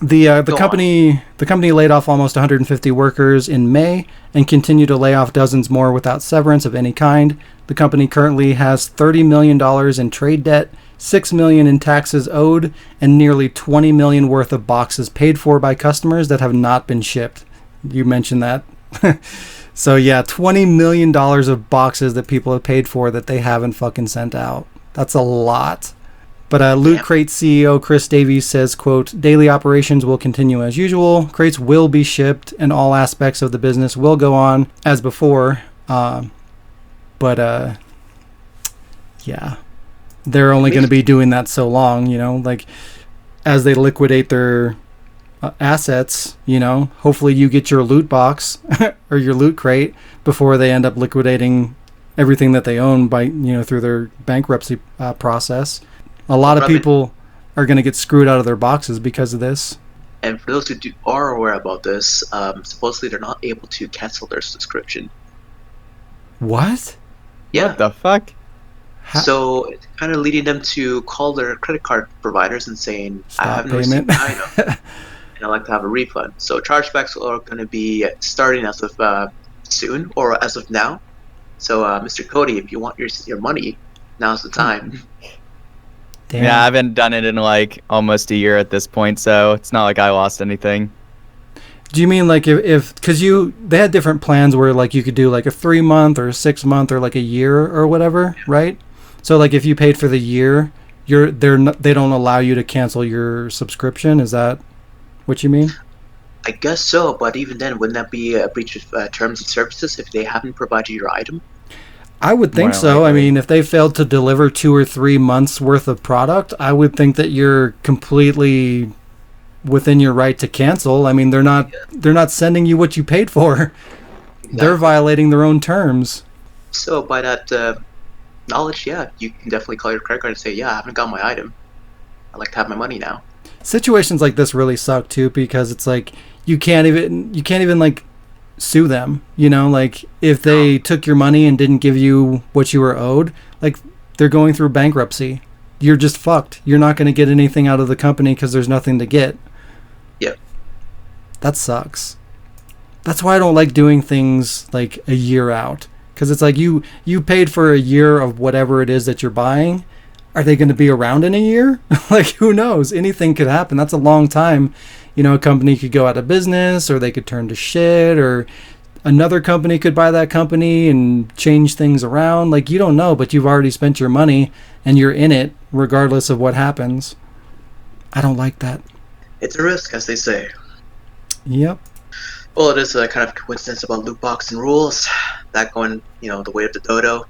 S1: the
S2: Go
S1: company laid off almost 150 workers in May and continue to lay off dozens more without severance of any kind. The company currently has $30 million in trade debt, $6 million in taxes owed, and nearly $20 million worth of boxes paid for by customers that have not been shipped. You mentioned that. So yeah, $20 million of boxes that people have paid for that they haven't fucking sent out. That's a lot. But Loot Crate CEO Chris Davies says, quote, daily operations will continue as usual. Crates will be shipped and all aspects of the business will go on as before. But yeah, they're only going to be doing that so long, you know, like as they liquidate their assets, you know, hopefully you get your loot box or your Loot Crate before they end up liquidating everything that they own by, you know, through their bankruptcy process. A lot of people are going to get screwed out of their boxes because of this.
S2: And for those who are aware about this, supposedly they're not able to cancel their subscription.
S1: What?
S2: Yeah.
S4: What the fuck?
S2: So it's kind of leading them to call their credit card providers and saying,
S1: Stop
S2: I haven't
S1: payment.
S2: received my item, and I'd like to have a refund. So chargebacks are going to be starting as of soon, or as of now. So Mr. Cody, if you want your money, now's the time.
S1: Damn.
S4: Yeah, I haven't done it in like almost a year at this point, so it's not like I lost anything.
S1: Do you mean like if because they had different plans where like you could do like a 3-month or a 6-month or like a year or whatever, right? So like if you paid for the year, they don't allow you to cancel your subscription. Is that what you mean?
S2: I guess so, but even then, wouldn't that be a breach of terms and services if they haven't provided your item?
S1: I would think
S4: More
S1: so. I
S4: likely.
S1: mean, if they failed to deliver 2 or 3 months worth of product, I would think that you're completely within your right to cancel. I mean, they're not sending you what you paid for. They're violating their own terms.
S2: So by that knowledge, yeah, you can definitely call your credit card and say, yeah, I haven't got my item. I'd like to have my money now.
S1: Situations like this really suck too, because it's like you can't even like sue them, you know, like if they took your money and didn't give you what you were owed, like they're going through bankruptcy. You're just fucked. You're not going to get anything out of the company because there's nothing to get.
S2: Yep.
S1: That sucks. That's why I don't like doing things like a year out, because it's like you paid for a year of whatever it is that you're buying. Are they going to be around in a year? Like, who knows? Anything could happen. That's a long time. You know, a company could go out of business, or they could turn to shit, or another company could buy that company and change things around. Like, you don't know, but you've already spent your money and you're in it regardless of what happens. I don't like that.
S2: It's a risk, as they say.
S1: Yep.
S2: Well, it is a kind of coincidence about loot box and rules. That going, you know, the way of the dodo.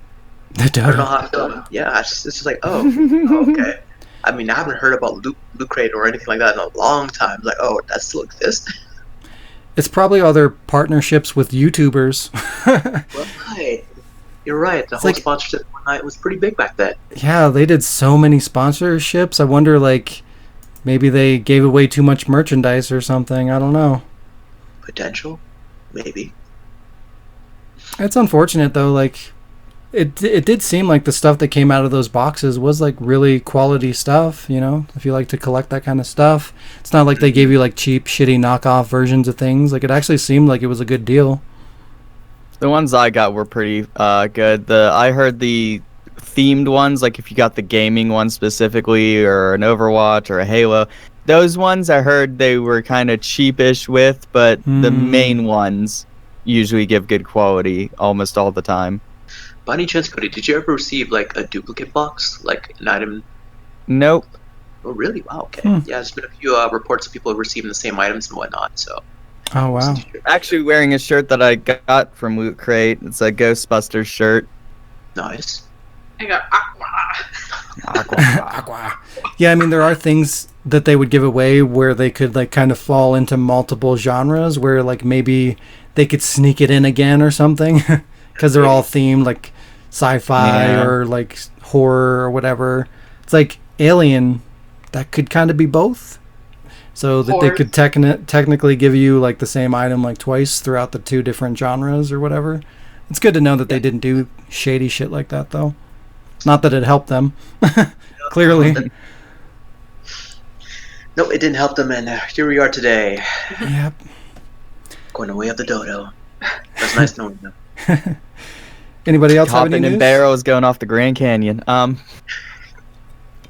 S1: The
S2: I don't know
S1: dodo.
S2: how to feel. Yeah, it's just like, oh, okay. I mean, I haven't heard about Loot Crate or anything like that in a long time. Like, oh, that still exists?
S1: It's probably other partnerships with YouTubers.
S2: Right. You're right. The
S1: It's
S2: whole
S1: like-
S2: sponsorship of Fortnite was pretty big back then.
S1: Yeah, they did so many sponsorships. I wonder, like, maybe they gave away too much merchandise or something. I don't know.
S2: Potential, maybe.
S1: It's unfortunate though. Like, it did seem like the stuff that came out of those boxes was like really quality stuff. You know, if you like to collect that kind of stuff, it's not like they gave you like cheap, shitty knockoff versions of things. Like, it actually seemed like it was a good deal.
S4: The ones I got were pretty good. I heard the themed ones, like if you got the gaming one specifically, or an Overwatch or a Halo, those ones I heard they were kind of cheapish with, but the main ones usually give good quality almost all the time.
S2: By any chance, Cody, did you ever receive like a duplicate box, like an item?
S4: Nope.
S2: Oh, really? Wow. Okay. Yeah, there's been a few reports of people receiving the same items and whatnot. So.
S1: Oh wow.
S4: Actually wearing a shirt that I got from Loot Crate. It's a Ghostbusters shirt.
S2: Nice.
S3: I got Aqua.
S1: Aqua. Yeah, I mean, there are things that they would give away where they could like kind of fall into multiple genres, where like maybe they could sneak it in again or something, because they're all themed like sci-fi or like horror or whatever. It's like Alien, that could kind of be both. So that they could technically give you like the same item like twice throughout the two different genres or whatever. It's good to know that they didn't do shady shit like that though. Not that it helped them. Clearly.
S2: Nope, it didn't help them, and here we are today.
S1: Yep.
S2: Going away of the dodo. That's nice knowing them.
S1: Anybody else have any
S4: Hopping
S1: news?
S4: in barrels going off the Grand Canyon.
S3: One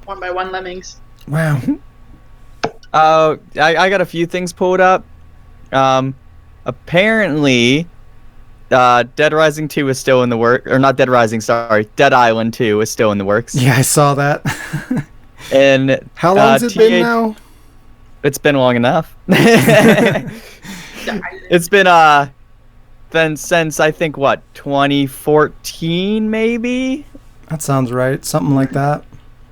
S3: by one lemmings.
S1: Wow.
S4: I got a few things pulled up. Apparently, Dead Rising 2 is still in the work, or not Dead Rising, sorry, Dead Island 2 is still in the works.
S1: Yeah, I saw that.
S4: And
S1: how long's it been now?
S4: It's been long enough. It's been then since I think 2014 maybe.
S1: That sounds right. Something like that.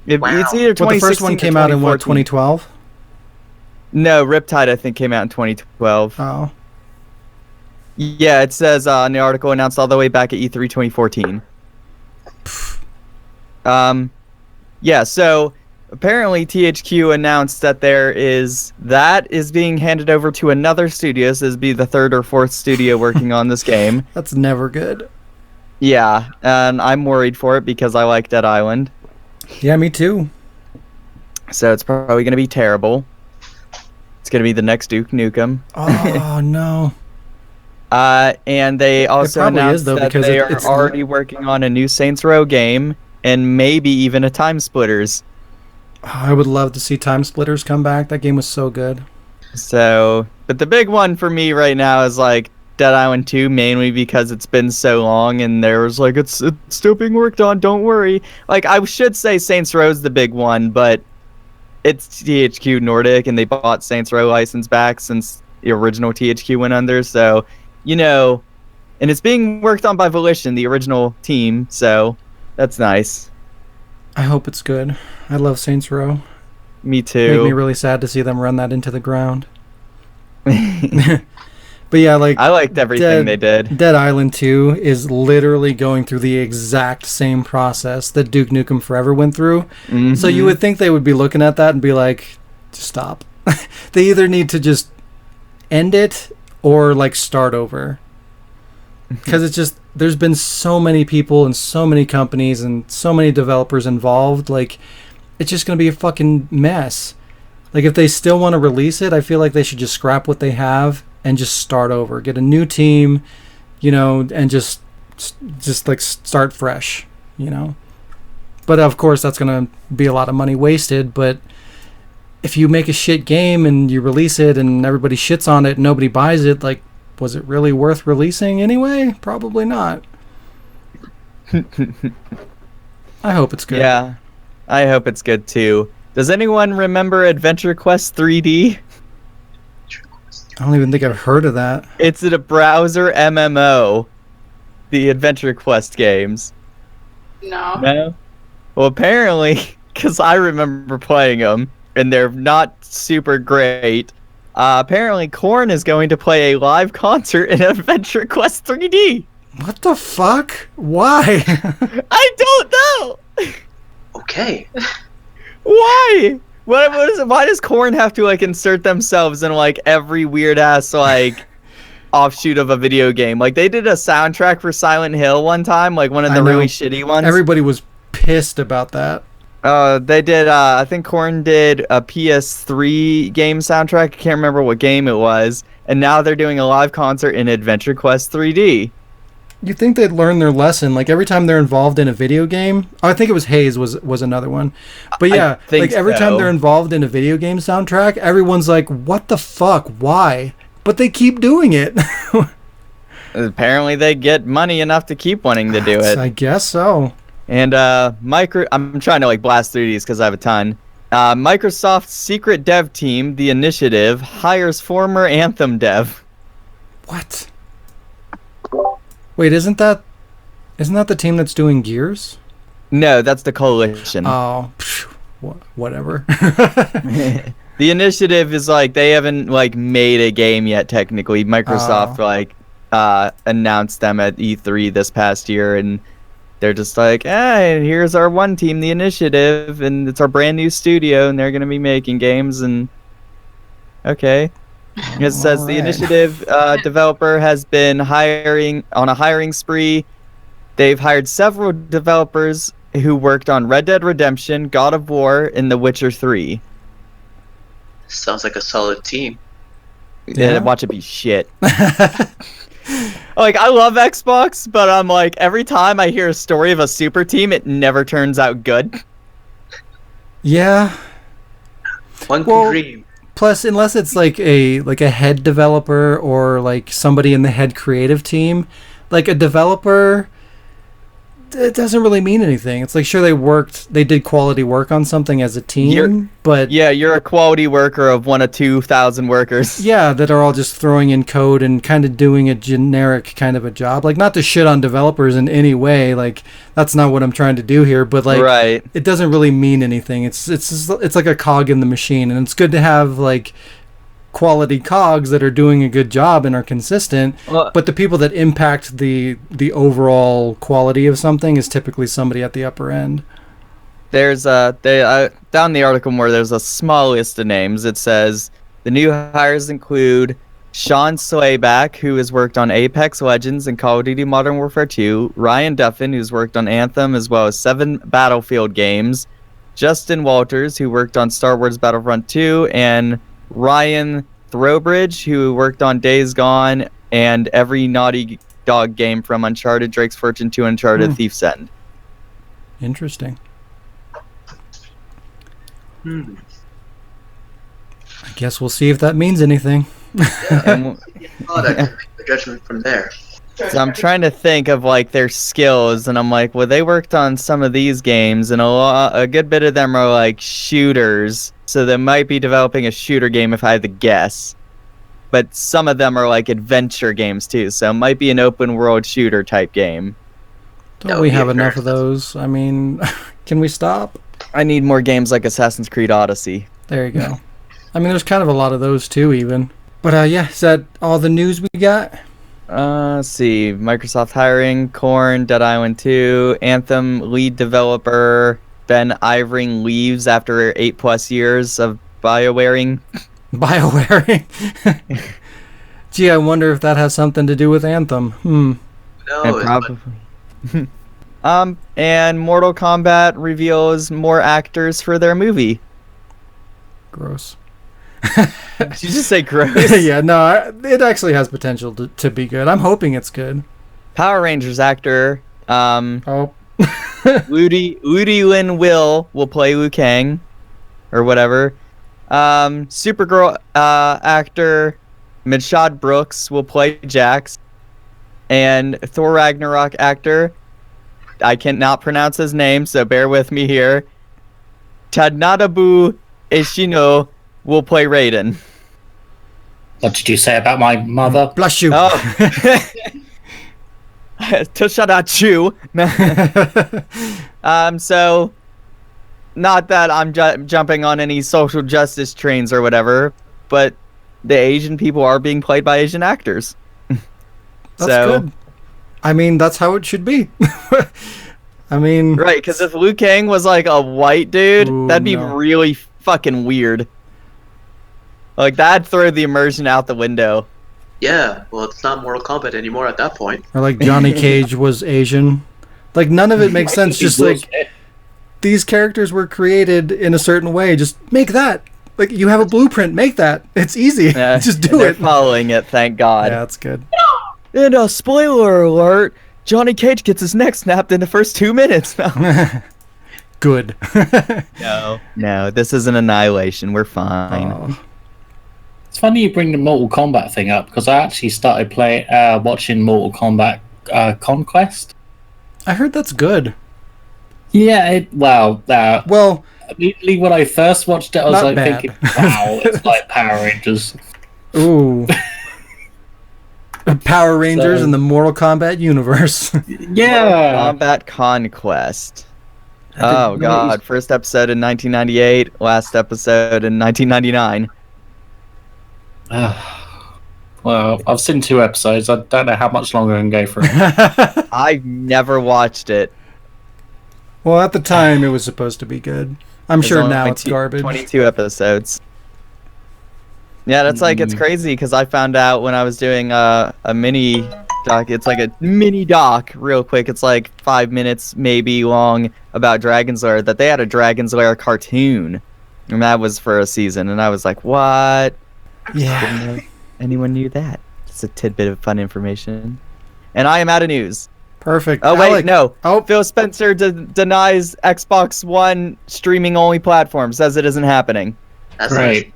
S4: It's either 2016
S1: But the first one came out in what,
S4: 2014.
S1: 2012?
S4: No, Riptide I think came out in 2012.
S1: Oh.
S4: Yeah, it says in the article announced all the way back at E3 2014. Yeah, so apparently THQ announced that that is being handed over to another studio. So this would be the third or fourth studio working on this game.
S1: That's never good.
S4: Yeah, and I'm worried for it because I like Dead Island.
S1: Yeah, me too.
S4: So it's probably going to be terrible. It's going to be the next Duke Nukem.
S1: Oh, no.
S4: And they also
S1: probably
S4: announced
S1: is, though,
S4: that
S1: because
S4: they
S1: it's
S4: are already working on a new Saints Row game and maybe even a Time Splitters.
S1: Oh, I would love to see Time Splitters come back. That game was so good.
S4: So, but the big one for me right now is like Dead Island 2, mainly because it's been so long and there was like, it's still being worked on, don't worry. Like, I should say Saints Row's the big one, but it's THQ Nordic and they bought Saints Row license back since the original THQ went under, so, you know, and it's being worked on by Volition, the original team, so that's nice.
S1: I hope it's good. I love Saints Row.
S4: Me
S1: Made
S4: too.
S1: me really sad to see them run that into the ground. But yeah, like,
S4: I liked everything they did.
S1: Dead Island 2 is literally going through the exact same process that Duke Nukem Forever went through.
S4: Mm-hmm.
S1: So you would think they would be looking at that and be like, just stop. They either need to just end it or like start over. Because it's just, there's been so many people and so many companies and so many developers involved. Like, it's just going to be a fucking mess. Like, if they still want to release it, I feel like they should just scrap what they have and just start over. Get a new team, you know, and just like start fresh, you know. But of course, that's going to be a lot of money wasted. But if you make a shit game and you release it and everybody shits on it and nobody buys it, like, was it really worth releasing anyway? Probably not. I hope it's good.
S4: Yeah, I hope it's good too. Does anyone remember Adventure Quest 3D?
S1: I don't even think I've heard of that.
S4: It's a browser MMO. The Adventure Quest games.
S3: No.
S4: No? Well, apparently, because I remember playing them, and they're not super great. Apparently, Korn is going to play a live concert in Adventure Quest 3D.
S1: What the fuck? Why?
S4: I don't know.
S2: Okay.
S4: Why? Why does Korn have to like insert themselves in like every weird ass like offshoot of a video game? Like they did a soundtrack for Silent Hill one time, like one of
S1: I
S4: the
S1: know.
S4: really shitty ones.
S1: Everybody was pissed about that.
S4: They did. I think Korn did a PS3 game soundtrack. I can't remember what game it was. And now they're doing a live concert in Adventure Quest 3D.
S1: You'd think they'd learn their lesson. Like every time they're involved in a video game, I think it was Haze was another one. But yeah, like every time they're involved in a video game soundtrack, everyone's like, "What the fuck? Why?" But they keep doing it.
S4: Apparently, they get money enough to keep wanting to do it.
S1: I guess so.
S4: And I'm trying to like blast through these because I have a ton. Microsoft's secret dev team, The Initiative, hires former Anthem dev.
S1: What? Wait, isn't that the team that's doing Gears?
S4: No, that's the Coalition.
S1: Oh, whatever.
S4: The Initiative is like they haven't like made a game yet. Technically, Microsoft announced them at E3 this past year, and they're just like, hey, here's our one team, The Initiative, and it's our brand new studio, and they're gonna be making games. And okay. It says the Initiative developer has been hiring on a hiring spree. They've hired several developers who worked on Red Dead Redemption, God of War, and The Witcher 3.
S2: Sounds like a solid team.
S4: Yeah, watch it be shit. Like, I love Xbox, but I'm like, every time I hear a story of a super team, it never turns out good.
S1: Yeah.
S2: One can dream.
S1: Plus, unless it's like a head developer or like somebody in the head creative team, like a developer, it doesn't really mean anything. It's like, sure, they did quality work on something as a team, but
S4: yeah, you're a quality worker of one of 2,000 workers.
S1: Yeah, that are all just throwing in code and kind of doing a generic kind of a job. Like, not to shit on developers in any way. Like, that's not what I'm trying to do here. But like, It doesn't really mean anything. It's like a cog in the machine, and it's good to have like quality cogs that are doing a good job and are consistent. But the people that impact the overall quality of something is typically somebody at the upper end.
S4: There's down the article more. There's a small list of names. It says the new hires include Sean Slayback, who has worked on Apex Legends and Call of Duty Modern Warfare 2, Ryan Duffin, who's worked on Anthem as well as 7 Battlefield games, Justin Walters, who worked on Star Wars Battlefront 2, and Ryan Throwbridge, who worked on Days Gone and every Naughty Dog game from Uncharted Drake's Fortune to Uncharted Thief's End.
S1: Interesting. I guess we'll see if that means anything.
S2: That can make the judgment from there.
S4: So I'm trying to think of like their skills, and I'm like, well, they worked on some of these games, and a good bit of them are like shooters, so they might be developing a shooter game if I had to guess. But some of them are like adventure games too, so it might be an open world shooter type game.
S1: Don't we have enough of those? I mean, can we stop?
S4: I need more games like Assassin's Creed Odyssey.
S1: There you go. I mean, there's kind of a lot of those too, even. But yeah, is that all the news we got?
S4: Let's see. Microsoft hiring, Korn, Dead Island 2, Anthem lead developer Ben Ivering leaves after 8+ years of BioWaring.
S1: BioWaring? Gee, I wonder if that has something to do with Anthem.
S2: No,
S4: and probably. And Mortal Kombat reveals more actors for their movie.
S1: Gross.
S4: Did you just say gross?
S1: Yeah, no, it actually has potential to be good. I'm hoping it's good.
S4: Power Rangers actor,
S1: Woody
S4: Lin will play Liu Kang, or whatever. Supergirl actor Midshot Brooks will play Jax, and Thor Ragnarok actor, I cannot pronounce his name, so bear with me here. Tadnadabu Ishino will play Raiden.
S5: What did you say about my mother?
S1: Bless you.
S4: Oh. Toshadachu. So, not that I'm jumping on any social justice trains or whatever, but the Asian people are being played by Asian actors.
S1: That's good. I mean, that's how it should be. I mean,
S4: Right, because if Liu Kang was like a white dude,
S1: Ooh,
S4: that'd be
S1: no.
S4: really fucking weird. Like, that'd throw the immersion out the window.
S2: Yeah, well, it's not Mortal Kombat anymore at that point.
S1: or like Johnny Cage was Asian. Like, none of it makes sense. Just like, these characters were created in a certain way. Just make that. Like, you have a blueprint. Make that. It's easy.
S4: Yeah,
S1: Just
S4: and
S1: do
S4: they're
S1: it.
S4: following it, thank God.
S1: Yeah, that's good.
S4: And spoiler alert, Johnny Cage gets his neck snapped in the first 2 minutes.
S1: Good.
S4: No, this is an annihilation. We're fine.
S1: Oh.
S5: It's funny you bring the Mortal Kombat thing up because I actually started watching Mortal Kombat Conquest.
S1: I heard that's good.
S5: Yeah,
S1: Well,
S5: immediately when I first watched it, I was
S1: Not
S5: like
S1: bad.
S5: thinking, "Wow, it's like Power Rangers."
S1: ooh. Power Rangers
S5: So-
S1: in the Mortal Kombat universe.
S5: Yeah,
S4: Combat Conquest.
S5: didn't
S4: Oh
S5: know it
S4: God!
S5: was-
S4: First episode in 1998, last episode in 1999.
S5: well, I've seen 2 episodes. I don't know how much longer I can go for it.
S4: I've never watched it.
S1: Well, at the time, it was supposed to be good. I'm
S4: There's
S1: sure
S4: only
S1: now it's garbage.
S4: 22 episodes. Yeah, that's like, it's crazy because I found out when I was doing a mini doc. It's like a mini doc, real quick. It's like 5 minutes maybe long about Dragon's Lair, that they had a Dragon's Lair cartoon. And that was for a season. And I was like, what?
S1: Yeah.
S4: Didn't know anyone knew that. Just a tidbit of fun information. And I am out of news.
S1: Perfect.
S4: Oh, wait,
S1: Alec.
S4: no.
S1: Oh,
S4: Phil Spencer denies Xbox One streaming only platform, says it isn't happening.
S2: That's
S5: Right.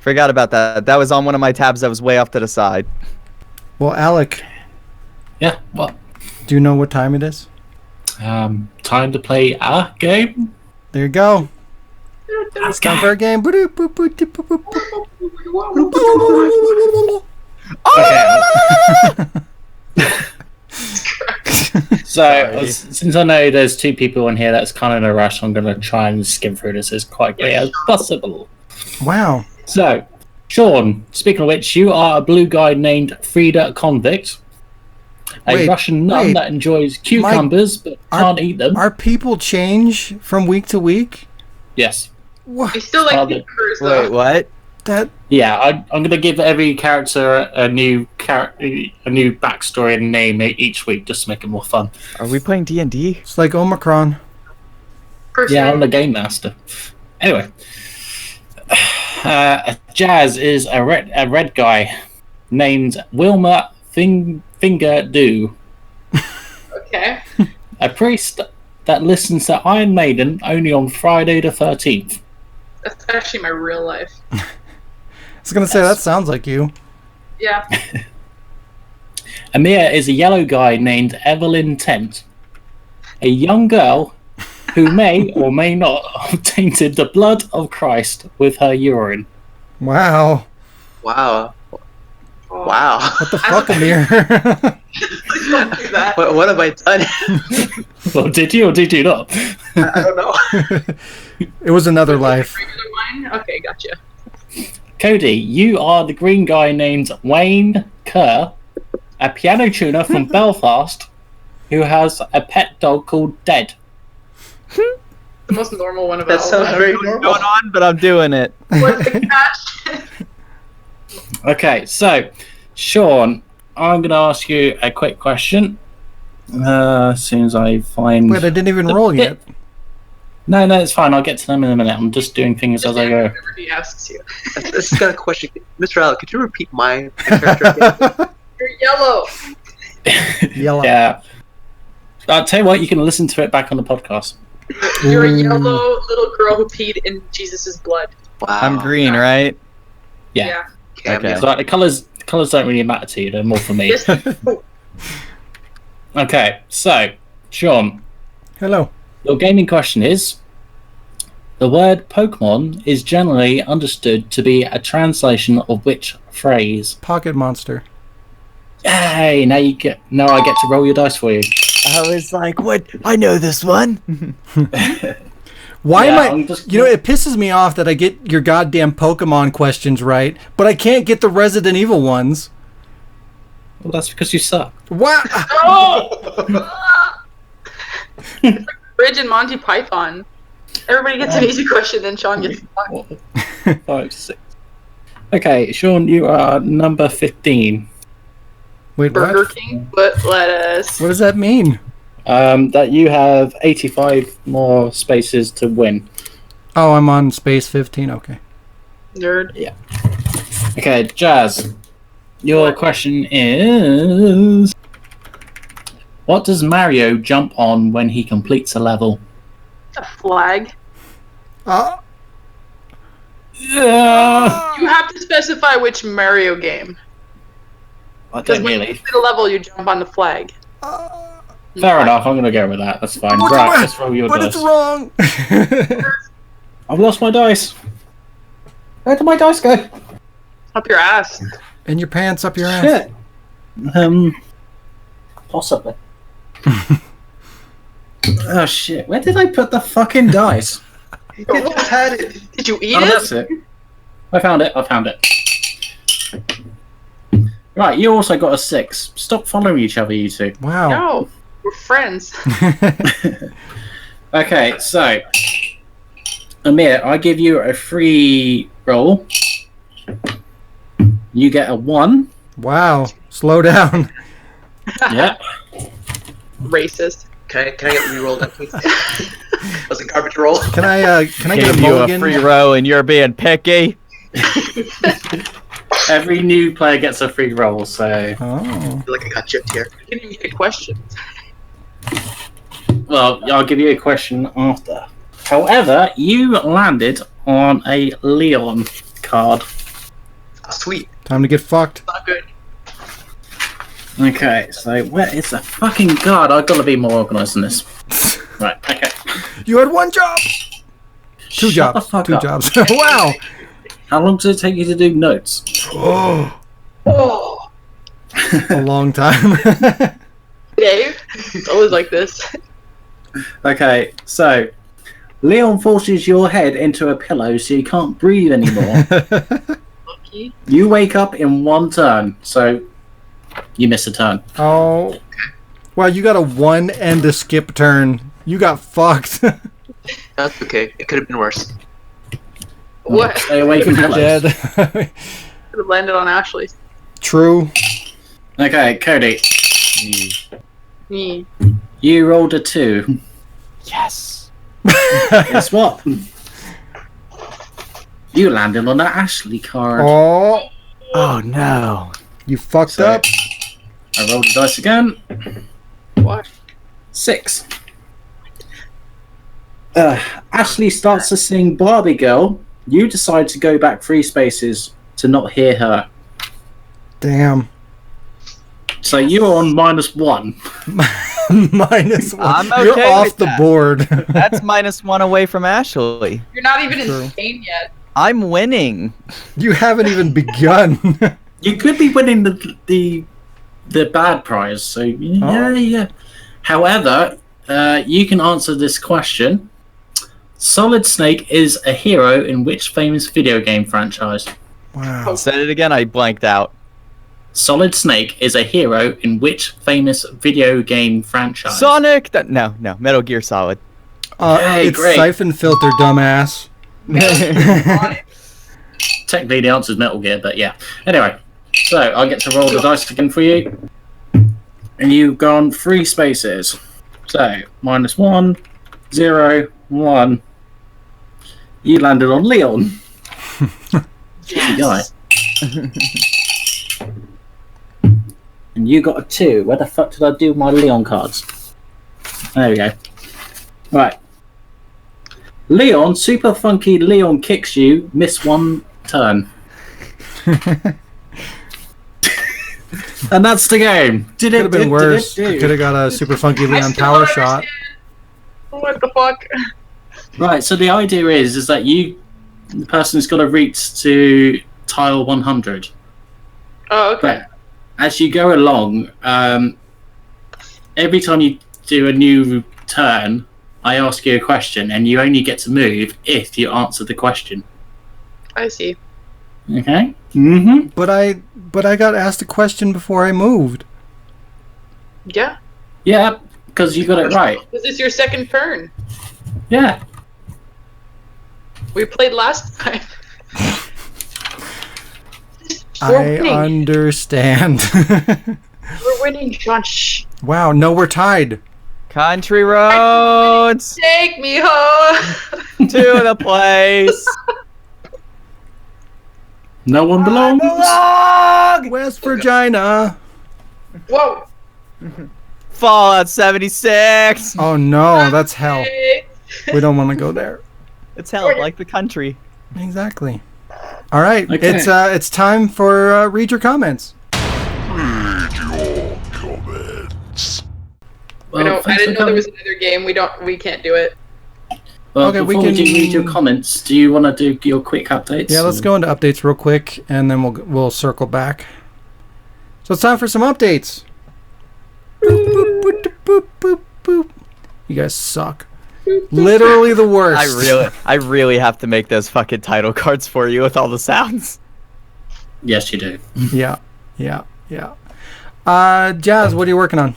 S4: Forgot about that. That was on one of my tabs that was way off to the side.
S1: well, Alec,
S5: Yeah. What?
S1: do you know what time it is?
S5: Time to play a game.
S1: There you go.
S5: Let's
S1: Time for a game.
S5: So, since I know there's 2 people in here that's kind of in a rush, I'm going to try and skim through this as quickly as possible.
S1: Wow.
S5: So, Sean, speaking of which, you are a blue guy named Frida Convict, a
S1: Wait,
S5: Russian nun
S1: wait.
S5: that enjoys cucumbers but can't eat them.
S1: Are people change from week to week?
S5: Yes.
S1: What?
S3: I still like
S5: Father-
S3: cucumbers though.
S4: Wait, what?
S1: That
S5: Yeah, I'm going to give every character a new backstory and name each week just to make it more fun.
S4: Are we playing D&D?
S1: it's like Omicron.
S5: Yeah, I'm the game master. Anyway, Jazz is a red guy named Wilmer Finger Do,
S3: Okay.
S5: a priest that listens to Iron Maiden only on Friday the 13th.
S3: That's actually my real life.
S1: I was gonna say that sounds like you.
S3: Yeah.
S5: Amir is a yellow guy named Evelyn Tent, a young girl who may or may not have tainted the blood of Christ with her urine.
S1: Wow.
S2: Wow.
S3: Oh.
S2: Wow.
S1: What the fuck, Amir?
S3: Please don't do that.
S2: What have I done?
S5: Well, did you or did you not?
S2: I don't know.
S1: It was another life.
S3: Regular wine? Okay, gotcha.
S5: Cody, you are the green guy named Wayne Kerr, a piano tuner from Belfast who has a pet dog called Dead.
S3: The most normal one of
S2: That
S3: all.
S2: sounds very normal.
S4: Going on, but I'm doing it.
S3: What's the catch?
S5: Okay, so Sean, I'm going to ask you a quick question. As soon as I find.
S1: Wait, I didn't even roll yet.
S5: No, it's fine. I'll get to them in a minute. I'm just doing things as I go.
S3: Whatever he asks you.
S2: This is got a question. Mr. Alec, could you repeat my character again?
S3: You're yellow.
S1: Yellow.
S5: Yeah. I'll tell you what, you can listen to it back on the podcast.
S3: You're a
S1: Ooh.
S3: yellow little girl who peed in Jesus' blood.
S2: Wow.
S4: I'm green, right?
S5: Yeah.
S2: Cameo.
S4: Okay.
S5: So the colours don't really matter to you. They're more for me.
S3: Yes. Oh,
S5: Okay, so Sean,
S1: Hello.
S5: your gaming question is: the word Pokemon is generally understood to be a translation of which phrase?
S1: Pocket monster.
S5: Hey, now I get to roll your dice for you.
S4: I was like, what? I know this one.
S1: Why
S5: Yeah,
S1: am
S5: I'm
S1: I?
S5: just-
S1: You know, it pisses me off that I get your goddamn Pokemon questions right, but I can't get the Resident Evil ones.
S5: Well, that's because you suck.
S1: What?
S3: Oh! Bridge and Monty Python. Everybody gets an easy question, then Sean gets stuck.
S5: 5, 6. Okay, Sean, you are number 15.
S1: Wait,
S3: Burger
S1: what?
S3: King, but lettuce.
S1: What does that mean?
S5: That you have 85 more spaces to win.
S1: Oh, I'm on space 15. Okay.
S3: Nerd.
S5: Okay, Jazz. Your
S3: What?
S5: question is: what does Mario jump on when he completes a level?
S3: A flag.
S1: Oh.
S5: Yeah.
S3: You have to specify which Mario game.
S5: I
S3: Because
S5: don't
S3: when you
S5: really.
S3: complete a level, you jump on the flag.
S5: Fair enough. I'm gonna go with that. That's fine.
S1: What's
S5: Right,
S1: wrong?
S5: let's roll your
S1: But
S5: dice.
S1: it's wrong.
S5: I've lost my dice. Where did my dice go?
S3: Up your ass.
S1: In your pants, up your ass.
S5: Shit. Possibly. Oh shit! Where did I put the fucking dice?
S2: You just had it.
S3: Did you eat
S5: Oh,
S3: it?
S5: that's it. I found it. Right, you also got a 6. Stop following each other, you two.
S1: Wow.
S3: No. We're friends.
S5: Okay, so Amir, I give you a free roll. You get a 1.
S1: Wow. Slow down.
S5: Yeah.
S3: Racist.
S2: Can I get re-rolled up, please? Was it garbage roll?
S1: Can I get a
S4: Gave you a
S1: mulligan?
S4: free row and you're being picky.
S5: Every new player gets a free roll, so
S1: Oh.
S2: I feel like I got chipped here.
S3: You didn't even get a question.
S5: well, I'll give you a question after. However, you landed on a Leon card.
S2: Oh, sweet.
S1: Time to get fucked.
S3: Not good.
S5: Okay, so where is the fucking card? I've got to be more organised than this. Right, okay.
S1: You had one job. Two
S5: Shut the
S1: jobs.
S5: fuck
S1: Two
S5: up.
S1: jobs. Wow.
S5: How long does it take you to do notes?
S1: Oh.
S3: Oh.
S1: A long time.
S3: Dave. It's always like this.
S5: Okay, so Leon forces your head into a pillow so you can't breathe anymore.
S3: Lucky.
S5: You wake up in one turn, so you miss a turn.
S1: Oh. Wow, you got a 1 and a skip turn. You got fucked.
S2: That's okay. It could have been worse.
S3: What?
S5: Stay away from pillows.
S1: Dead.
S3: Could have landed on Ashley.
S1: True.
S5: Okay, Cody,
S3: Me.
S5: you rolled a 2.
S4: Yes.
S5: Guess what? You landed on that Ashley card.
S1: Oh.
S4: Oh no.
S1: You fucked
S5: So-
S1: up.
S5: I rolled the dice again.
S3: What?
S5: 6. Ashley starts to sing Barbie Girl. You decide to go back 3 spaces to not hear her.
S1: Damn.
S5: So you're on -1.
S1: -1.
S4: I'm
S1: You're
S4: okay
S1: off
S4: with
S1: the
S4: that.
S1: board.
S4: That's -1 away from Ashley.
S3: You're not even
S1: True.
S3: in Spain yet.
S4: I'm winning.
S1: You haven't even begun.
S5: You could be winning the bad prize. So yeah. However, you can answer this question. Solid Snake is a hero in which famous video game franchise?
S1: Wow.
S4: Said it again, I blanked out.
S5: Solid Snake is a hero in which famous video game franchise?
S4: Sonic! No, Metal Gear Solid.
S5: Hey,
S1: It's
S5: great.
S1: Siphon Filter, dumbass.
S5: Technically, the answer is Metal Gear, but yeah. Anyway, so I get to roll the dice again for you. And you've gone 3 spaces. So, -1, 0, 1. You landed on Leon. Cheeky guy. And you got a 2. Where the fuck did I do my Leon cards? There we go. Right. Leon, super funky Leon kicks you, miss 1 turn. And that's the game.
S1: Could have been worse. Could have got a super funky
S3: I
S1: Leon
S3: still
S1: power
S3: don't
S1: shot.
S3: understand. What the fuck?
S5: Right, so the idea is that the person's got to reach to tile 100.
S3: Oh, okay.
S5: But as you go along, every time you do a new turn, I ask you a question, and you only get to move if you answer the question.
S3: I see.
S5: Okay. Mm-hmm.
S1: But I got asked a question before I moved.
S3: Yeah.
S5: Yeah, because you got it right.
S3: This is your second turn.
S5: Yeah.
S3: We played last time.
S1: I
S3: We're winning.
S1: understand.
S3: We're winning, Sean. Shh.
S1: Wow, no, we're tied.
S4: Country roads
S3: Take me home.
S4: to the place.
S5: No one belongs.
S1: West Virginia.
S3: Whoa.
S4: Fallout 76.
S1: Oh no, that's hell. We don't want to go there.
S4: It's hell, like the country.
S1: Exactly. All right,
S5: Okay.
S1: it's time for read your comments.
S5: Well,
S3: I didn't know there was another game. We can't do it.
S5: Well,
S1: Okay, we
S5: before we
S1: can-
S5: read your comments, do you want to do your quick updates?
S1: Yeah, let's go into updates real quick, and then we'll circle back. So it's time for some updates. Boop, boop, boop, boop, boop, boop. You guys suck. Literally the worst.
S4: I really have to make those fucking title cards for you with all the sounds.
S5: Yes, you do.
S1: Yeah. Jazz, what are you working on?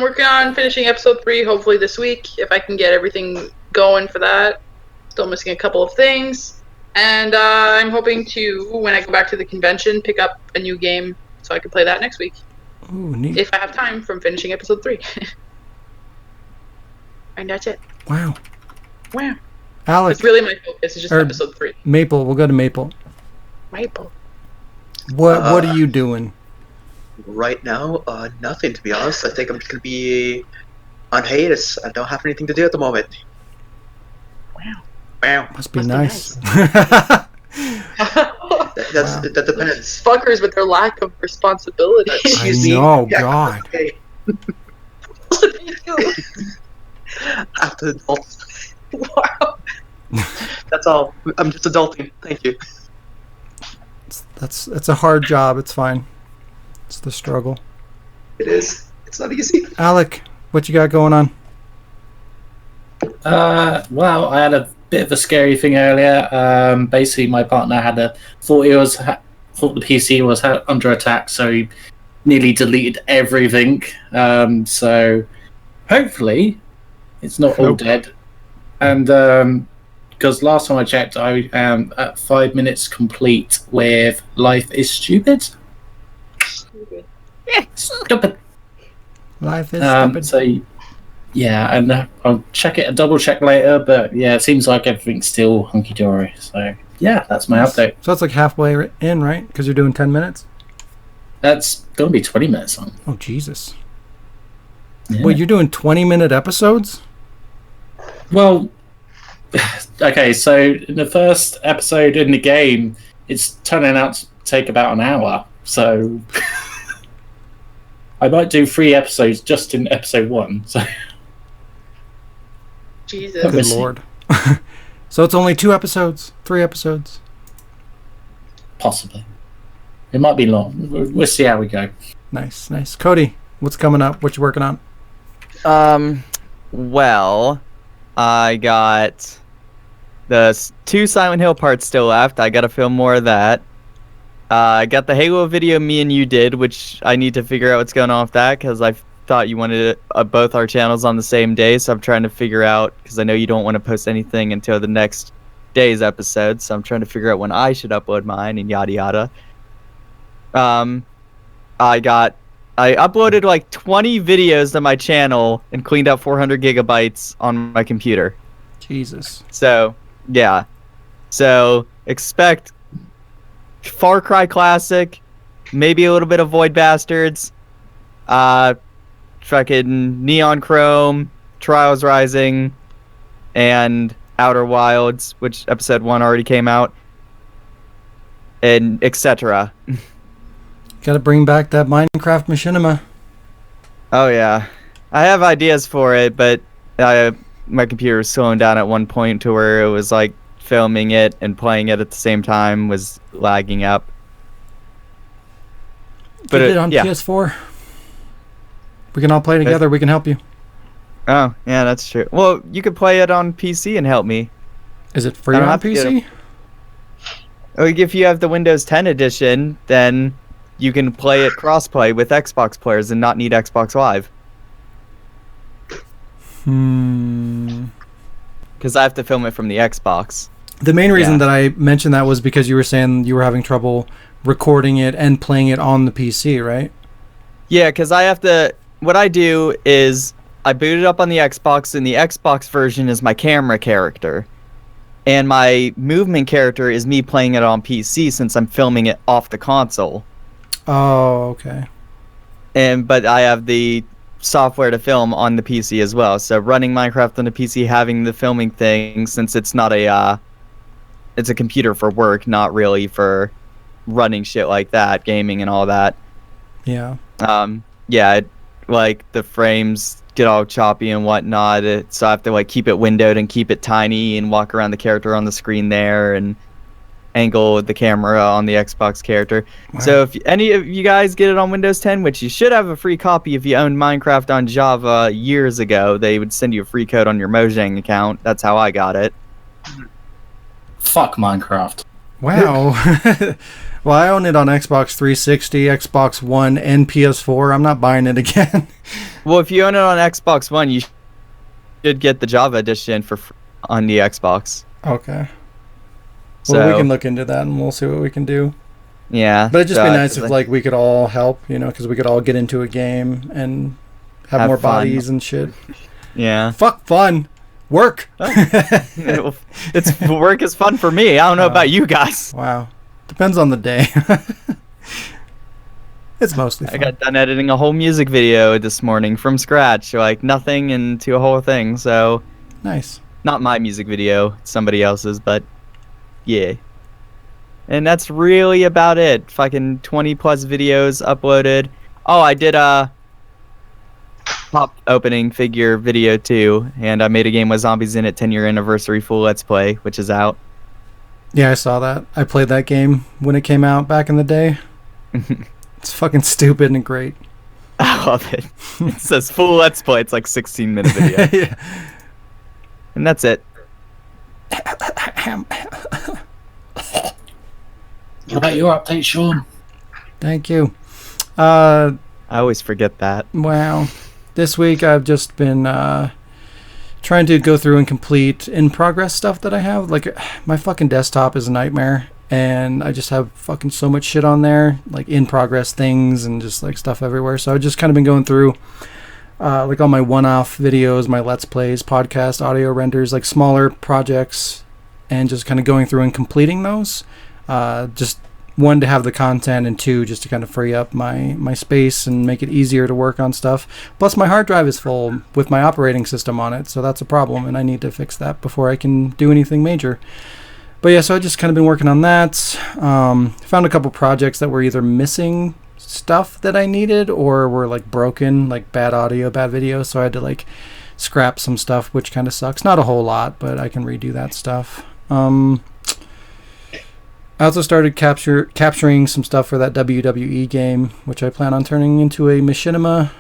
S3: Working on finishing episode 3 hopefully this week if I can get everything going for that. Still missing a couple of things, and I'm hoping to, when I go back to the convention, pick up a new game so I can play that next week
S1: Ooh, neat.
S3: if I have time from finishing episode 3. And that's it.
S1: Wow.
S3: Wow.
S1: Alex,
S3: It's really my focus. It's just
S1: Or-
S3: episode 3.
S1: Maple, we'll go to Maple.
S3: Maple.
S1: What are you doing?
S2: Right now, nothing, to be honest. I think I'm just going to be on hiatus. I don't have anything to do at the moment. Wow.
S1: Must be
S3: Must be
S1: nice.
S2: That depends.
S3: Fuckers with their lack of responsibility.
S1: I
S2: Excuse me?
S1: know,
S2: Yeah,
S1: God.
S2: Okay. After adult.
S3: Wow.
S2: That's all. I'm just adulting. Thank you.
S1: That's a hard job. It's fine. It's the struggle.
S2: It is. It's not easy.
S1: Alec, what you got going on?
S5: Well, I had a bit of a scary thing earlier. Basically, my partner thought the PC was under attack, so he nearly deleted everything. So hopefully, it's not all
S1: Nope.
S5: dead. And because last time I checked, I am at 5 minutes complete with Life is Stupid. Stupid.
S1: Life is stupid.
S5: So yeah, and I'll double check later, but yeah, it seems like everything's still hunky dory. So yeah, that's my update.
S1: So that's like halfway in, right? Because you're doing 10 minutes?
S5: That's gonna be 20 minutes long.
S1: Oh, Jesus.
S5: Yeah.
S1: Wait, you're doing 20-minute episodes?
S5: Well, okay, so in the first episode in the game, it's turning out to take about an hour. So I might do 3 episodes just in episode 1. So
S3: Jesus.
S5: We'll
S1: Good
S5: see.
S1: Lord. So it's only 2 episodes? 3 episodes?
S5: possibly. It might be long. We'll see how we go.
S1: Nice. Cody, what's coming up? What you working on?
S4: Well, I got the 2 Silent Hill parts still left. I gotta film more of that. I got the Halo video me and you did, which I need to figure out what's going on with that, because I thought you wanted both our channels on the same day, so I'm trying to figure out, because I know you don't want to post anything until the next day's episode, so I'm trying to figure out when I should upload mine, and yada yada. I uploaded like 20 videos to my channel and cleaned out 400 gigabytes on my computer.
S1: Jesus.
S4: So, yeah. So, expect Far Cry Classic, maybe a little bit of Void Bastards, fucking Neon Chrome, Trials Rising, and Outer Wilds, which episode 1 already came out, and etc.
S1: Gotta bring back that Minecraft machinima.
S4: Oh yeah, I have ideas for it, but my computer was slowing down at one point to where it was like filming it and playing it at the same time was lagging up. But
S1: Get it on
S4: yeah.
S1: PS4. We can all play together. We can help you.
S4: Oh yeah, that's true. Well, you could play it on PC and help me.
S1: Is it free
S4: I don't
S1: on
S4: have to get
S1: PC?
S4: Like if you have the Windows 10 edition, then you can play it crossplay with Xbox players and not need Xbox Live. Because I have to film it from the Xbox.
S1: The main reason
S4: Yeah.
S1: that I mentioned that was because you were saying you were having trouble recording it and playing it on the PC, right?
S4: Yeah, because I have to. What I do is I boot it up on the Xbox, and the Xbox version is my camera character, and my movement character is me playing it on PC since I'm filming it off the console.
S1: Oh, okay.
S4: But I have the software to film on the PC as well. So running Minecraft on the PC, having the filming thing, since it's not it's a computer for work, not really for running shit like that, gaming and all that.
S1: Yeah.
S4: Like the frames get all choppy and whatnot, so I have to like keep it windowed and keep it tiny and walk around the character on the screen there and angle the camera on the Xbox character.
S1: Wow.
S4: So if any of you guys get it on Windows 10, which you should have a free copy if you owned Minecraft on Java years ago, they would send you a free code on your Mojang account. That's how I got it.
S5: Fuck Minecraft.
S1: Wow. Well, I own it on Xbox 360, Xbox One, and PS4. I'm not buying it again.
S4: Well, if you own it on Xbox One, you should get the Java edition on the Xbox.
S1: Okay.
S4: So,
S1: Well, we can look into that and we'll see what we can do.
S4: Yeah.
S1: But it'd just be
S4: so
S1: nice if like we could all help, because we could all get into a game and have more
S4: fun.
S1: bodies and shit.
S4: Yeah.
S1: Fuck fun. Work.
S4: It's work is fun for me. I don't know about you guys.
S1: Wow. Depends on the day. It's mostly fun.
S4: I got done editing a whole music video this morning from scratch, like nothing into a whole thing. So
S1: Nice.
S4: not my music video, somebody else's, but yeah. And that's really about it. Fucking 20 plus videos uploaded. Oh, I did a pop opening figure video too, and I made a game with zombies in it 10-year anniversary full let's play, which is out.
S1: Yeah, I saw that. I played that game when it came out back in the day. It's fucking stupid and great.
S4: I love it. It says full let's play. It's like 16-minute video.
S1: Yeah.
S4: And that's it.
S5: What about your update, Sean?
S1: Thank you.
S4: I always forget that.
S1: Wow. This week I've just been trying to go through and complete in-progress stuff that I have. Like, my fucking desktop is a nightmare, and I just have fucking so much shit on there, like in-progress things and just like stuff everywhere. So I've just kind of been going through like all my one-off videos, my Let's Plays, podcast, audio renders, like smaller projects, and just kind of going through and completing those. Just one, to have the content, and two, just to kind of free up my space and make it easier to work on stuff. Plus my hard drive is full with my operating system on it, so that's a problem, and I need to fix that before I can do anything major. But yeah, so I just kind of been working on that. Found a couple projects that were either missing stuff that I needed or were like broken, like bad audio, bad video, so I had to like scrap some stuff, which kind of sucks. Not a whole lot, but I can redo that stuff. I also started capturing some stuff for that WWE game, which I plan on turning into a machinima,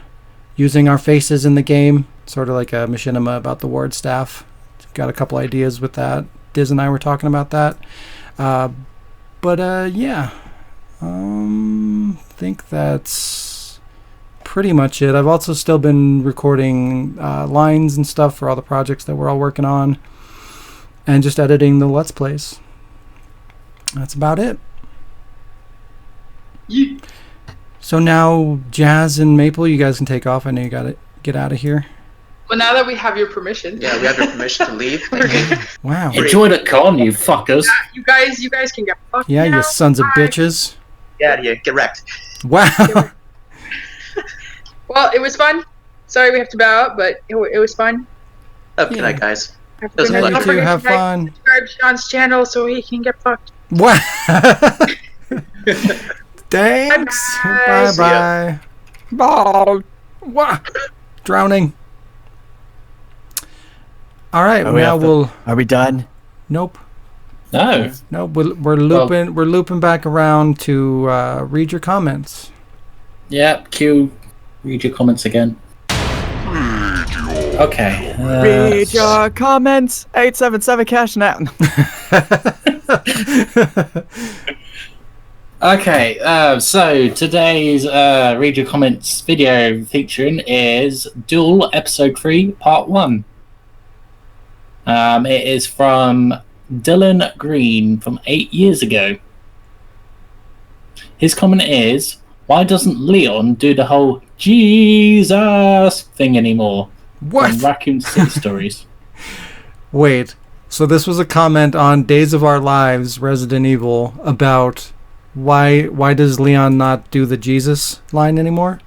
S1: using our faces in the game, sort of like a machinima about the ward staff. Got a couple ideas with that. Diz and I were talking about that. Yeah. I think that's pretty much it. I've also still been recording lines and stuff for all the projects that we're all working on, and just editing the Let's Plays. That's about it.
S6: Yeah.
S1: So now, Jazz and Maple, you guys can take off. I know you gotta get out of here.
S3: Well, now that we have your permission.
S2: Yeah, we have your permission to leave. Thank you.
S1: Wow.
S5: Enjoy the con, you fuckers.
S3: Yeah, you guys can get fucked.
S1: Yeah,
S3: now.
S1: you sons of
S3: Bye.
S1: bitches.
S2: Get out of here. Get wrecked.
S1: Wow.
S3: Well, it was fun. Sorry we have to bow out, but it was fun.
S2: Good night, guys.
S3: Have
S2: Doesn't
S1: Yeah,
S2: look
S1: you
S2: like
S1: two have fun.
S3: Subscribe to Sean's channel so he can get fucked.
S1: Wow. Thanks.
S3: Bye-bye.
S1: Bye-bye. Bye. Wow. Drowning. All right, now
S4: Are we done?
S1: Nope.
S5: No.
S1: No, we're looping. We're looping back around to read your comments.
S5: Yeah, Q, read your comments again. Okay.
S4: Read your comments. 877 cash now.
S5: Okay, so today's read your comments video featuring is Duel Episode 3 Part 1. It is from Dylan Green from 8 years ago. His comment is, why doesn't Leon do the whole Jesus thing anymore?
S1: What?
S5: From Raccoon City Stories.
S1: Wait, so this was a comment on Days of Our Lives, Resident Evil, about why does Leon not do the Jesus line anymore?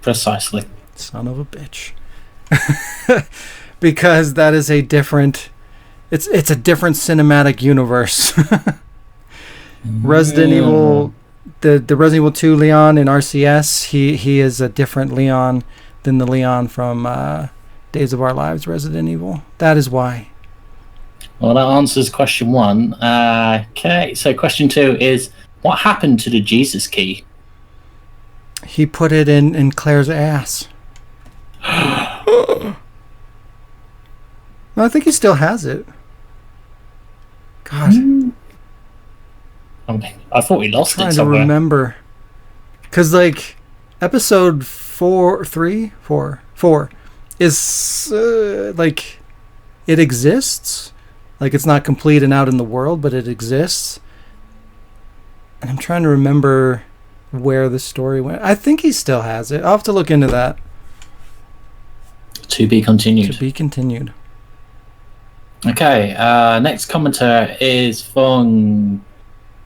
S5: Precisely.
S1: Son of a bitch. Because that is a different... It's a different cinematic universe. Resident Evil... The Resident Evil 2 Leon in RCS, he is a different Leon than the Leon from Days of Our Lives, Resident Evil. That is why.
S5: Well, that answers question 1. Okay, so question 2 is, what happened to the Jesus key?
S1: He put it in Claire's ass. No, I think he still has it. God.
S5: I thought we lost it
S1: Trying to
S5: somewhere.
S1: remember. Because, like, episode 4 is, like, it exists. Like, it's not complete and out in the world, but it exists. And I'm trying to remember where the story went. I think he still has it. I'll have to look into that.
S5: To be continued.
S1: To be continued.
S5: Okay, next commenter is from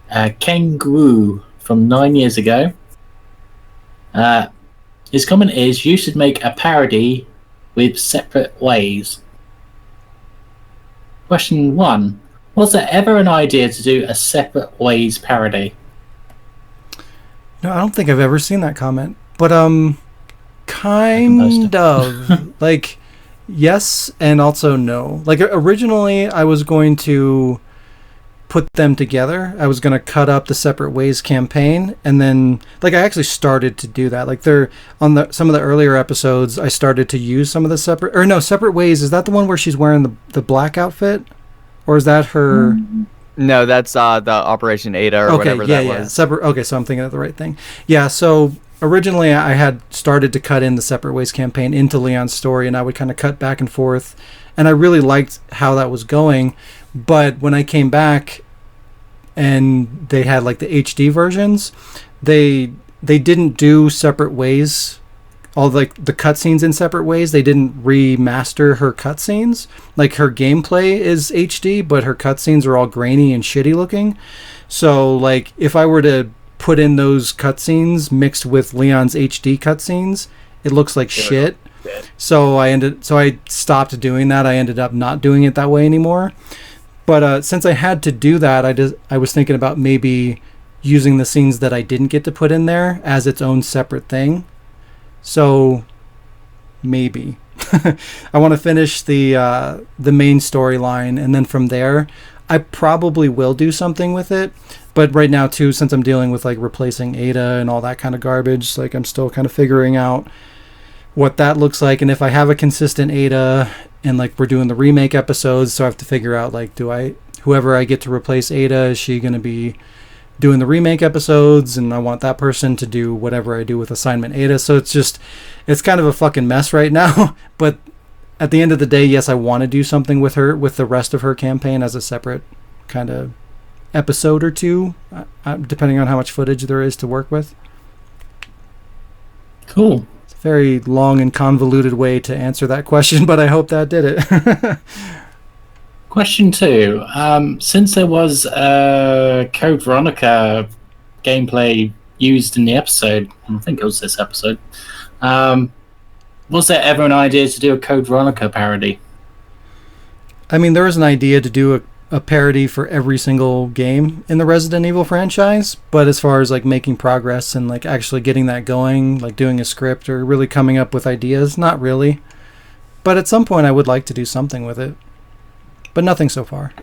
S5: Kenguru from 9 years ago. His comment is, you should make a parody with separate ways. Question 1. Was there ever an idea to do a separate ways parody?
S1: No, I don't think I've ever seen that comment. But, kind of. Like, yes and also no. Like, originally I was going to put them together. I was going to cut up the Separate Ways campaign, and then, like, I actually started to do that. Like, they're on some of the earlier episodes, I started to use some of the Separate Ways. Is that the one where she's wearing the black outfit? Or is that her...
S4: No, that's the Operation Ada or whatever that was.
S1: Separate. Okay, so I'm thinking of the right thing. Yeah, so originally I had started to cut in the Separate Ways campaign into Leon's story, and I would kind of cut back and forth, and I really liked how that was going. But when I came back and they had, like, the HD versions, they didn't do Separate Ways, all, like, the cutscenes in Separate Ways. They didn't remaster her cutscenes. Like, her gameplay is HD, but her cutscenes are all grainy and shitty looking. So, like, if I were to put in those cutscenes mixed with Leon's HD cutscenes, it looks like shit. So I stopped doing that. I ended up not doing it that way anymore. But since I had to do that, I was thinking about maybe using the scenes that I didn't get to put in there as its own separate thing. So maybe I want to finish the main storyline, and then from there I probably will do something with it. But right now too, since I'm dealing with, like, replacing Ada and all that kind of garbage, like, I'm still kind of figuring out what that looks like, and if I have a consistent Ada, and, like, we're doing the remake episodes, so I have to figure out, like, whoever I get to replace Ada, is she going to be doing the remake episodes, and I want that person to do whatever I do with Assignment Ada. So it's kind of a fucking mess right now. But at the end of the day, yes, I want to do something with her, with the rest of her campaign as a separate kind of episode or two, depending on how much footage there is to work with.
S5: Cool.
S1: It's a very long and convoluted way to answer that question, but I hope that did it.
S5: Question 2. Since there was Code Veronica gameplay used in the episode, I think it was this episode, was there ever an idea to do a Code Veronica parody?
S1: I mean, there was an idea to do a parody for every single game in the Resident Evil franchise, but as far as, like, making progress and, like, actually getting that going, like doing a script or really coming up with ideas, not really. But at some point I would like to do something with it. But nothing so far.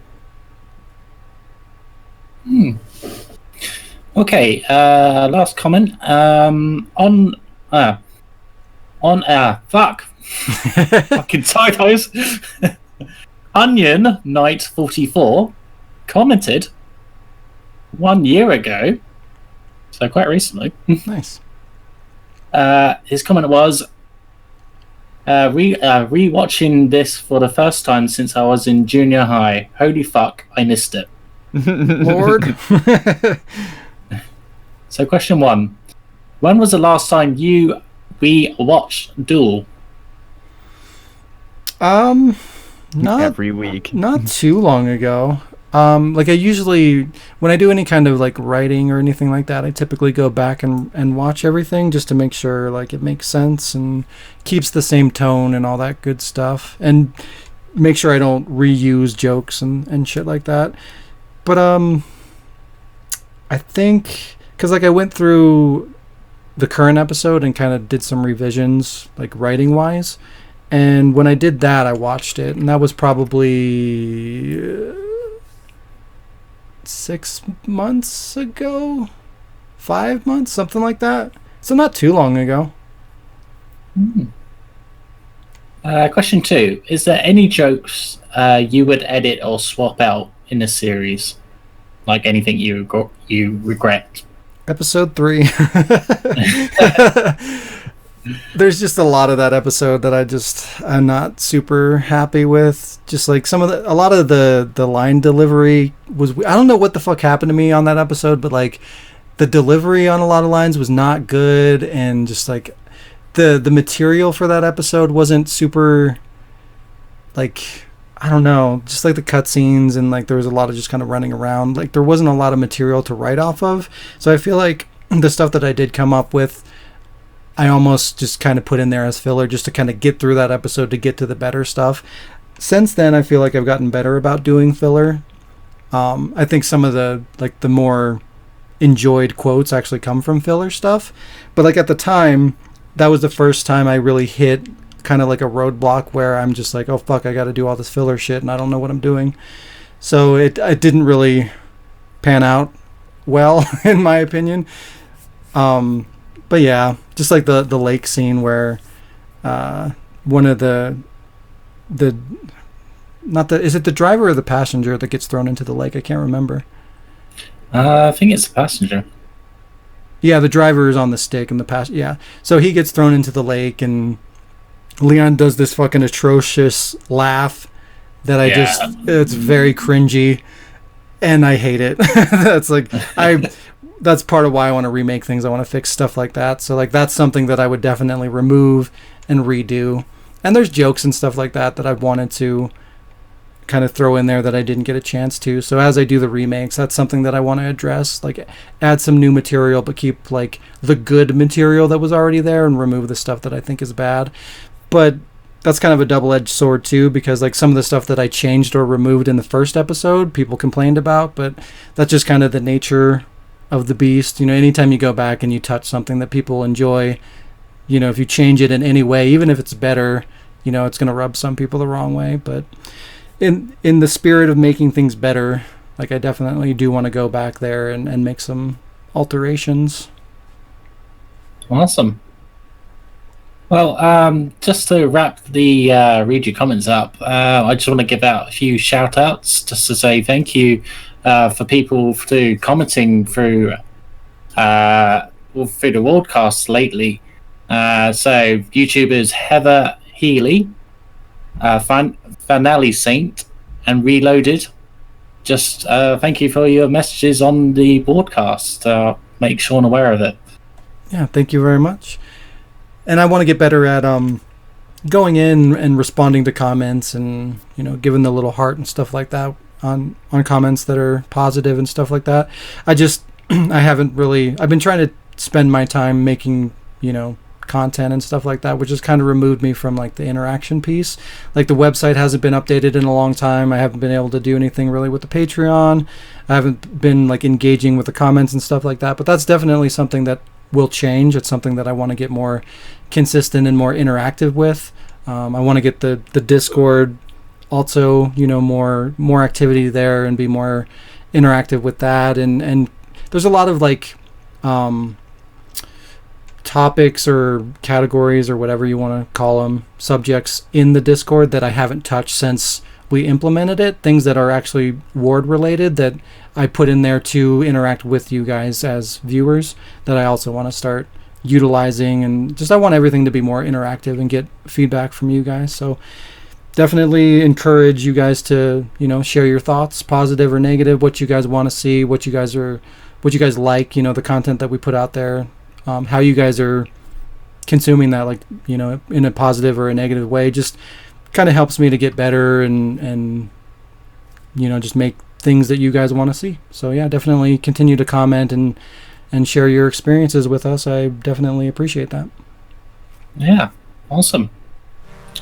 S5: Okay, last comment. Fucking typos. Onion Knight 44 commented, 1 year ago, so quite recently.
S1: Nice.
S5: His comment was, rewatching this for the first time since I was in junior high. Holy fuck, I missed it.
S1: Lord.
S5: So question 1. When was the last time we watched Duel?
S1: Not
S4: Every week.
S1: not too long ago. Like I usually, when I do any kind of like writing or anything like that, I typically go back and watch everything just to make sure like it makes sense and keeps the same tone and all that good stuff, and make sure I don't reuse jokes and shit like that. But I think because like I went through the current episode and kind of did some revisions like writing wise, and when I did that, I watched it, and that was probably 6 months ago, 5 months, something like that. So not too long ago.
S5: Question 2. Is there any jokes you would edit or swap out in the series? Like anything you regret?
S1: Episode 3. There's just a lot of that episode that I'm not super happy with. Just like a lot of the line delivery was, I don't know what the fuck happened to me on that episode, but like the delivery on a lot of lines was not good, and just like the material for that episode wasn't super, like, I don't know, just like the cutscenes, and like there was a lot of just kind of running around. Like there wasn't a lot of material to write off of. So I feel like the stuff that I did come up with, I almost just kind of put in there as filler just to kind of get through that episode to get to the better stuff. Since then, I feel like I've gotten better about doing filler. I think some of the more enjoyed quotes actually come from filler stuff. But like at the time, that was the first time I really hit kind of like a roadblock where I'm just like, oh fuck, I got to do all this filler shit and I don't know what I'm doing. So it didn't really pan out well in my opinion. But yeah, just like the lake scene where one of is it the driver or the passenger that gets thrown into the lake? I can't remember.
S5: I think it's the passenger.
S1: Yeah, the driver is on the stick and yeah. So he gets thrown into the lake and Leon does this fucking atrocious laugh that it's very cringy and I hate it. That's like, that's part of why I want to remake things. I want to fix stuff like that. So like that's something that I would definitely remove and redo. And there's jokes and stuff like that I've wanted to kind of throw in there that I didn't get a chance to. So as I do the remakes, that's something that I want to address, like add some new material but keep like the good material that was already there and remove the stuff that I think is bad. But that's kind of a double-edged sword too, because like some of the stuff that I changed or removed in the first episode people complained about, but that's just kind of the nature of the beast. You know, anytime you go back and you touch something that people enjoy, you know, if you change it in any way, even if it's better, you know, it's going to rub some people the wrong way. But in the spirit of making things better, like I definitely do want to go back there and make some alterations.
S5: Awesome. Well, just to wrap the read your comments up, I just want to give out a few shout outs just to say thank you for people commenting through the broadcasts lately. So YouTubers Heather Healy, Finale Saint, and Reloaded. Just thank you for your messages on the broadcast. Make Shaun aware of it.
S1: Yeah, thank you very much. And I want to get better at going in and responding to comments and, you know, giving the little heart and stuff like that on comments that are positive and stuff like that. I haven't really, I've been trying to spend my time making, you know, content and stuff like that, which has kind of removed me from like the interaction piece. Like the website hasn't been updated in a long time. I haven't been able to do anything really with the Patreon. I haven't been like engaging with the comments and stuff like that, but that's definitely something that will change. It's something that I want to get more consistent and more interactive with. I want to get the Discord also, you know, more activity there and be more interactive with that. And there's a lot of like topics or categories or whatever you want to call them, subjects in the Discord that I haven't touched since we implemented it, things that are actually ward related that I put in there to interact with you guys as viewers, that I also want to start utilizing, and just I want everything to be more interactive and get feedback from you guys. So definitely encourage you guys to, share your thoughts, positive or negative, what you guys want to see, what you guys like, the content that we put out there, how you guys are consuming that, like, in a positive or a negative way. Just kind of helps me to get better and just make things that you guys want to see. So yeah, definitely continue to comment and share your experiences with us. I definitely appreciate that.
S5: Yeah, awesome.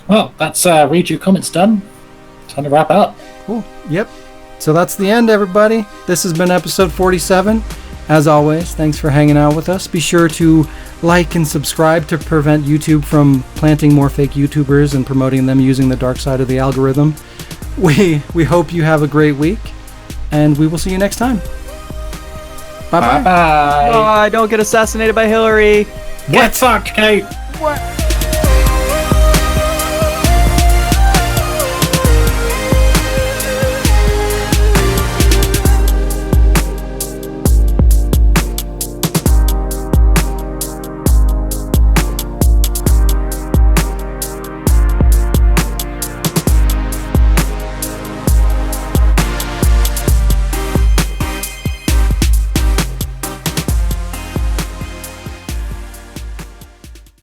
S5: Well, that's read your comments done. Time to wrap up.
S1: Cool. Yep. So that's the end, everybody. This has been episode 47. As always, thanks for hanging out with us. Be sure to like and subscribe to prevent YouTube from planting more fake YouTubers and promoting them using the dark side of the algorithm. We hope you have a great week, and we will see you next time. Bye-bye.
S5: Bye-bye.
S4: Bye. Don't get assassinated by Hillary.
S5: Get fucked, Kate.
S1: What?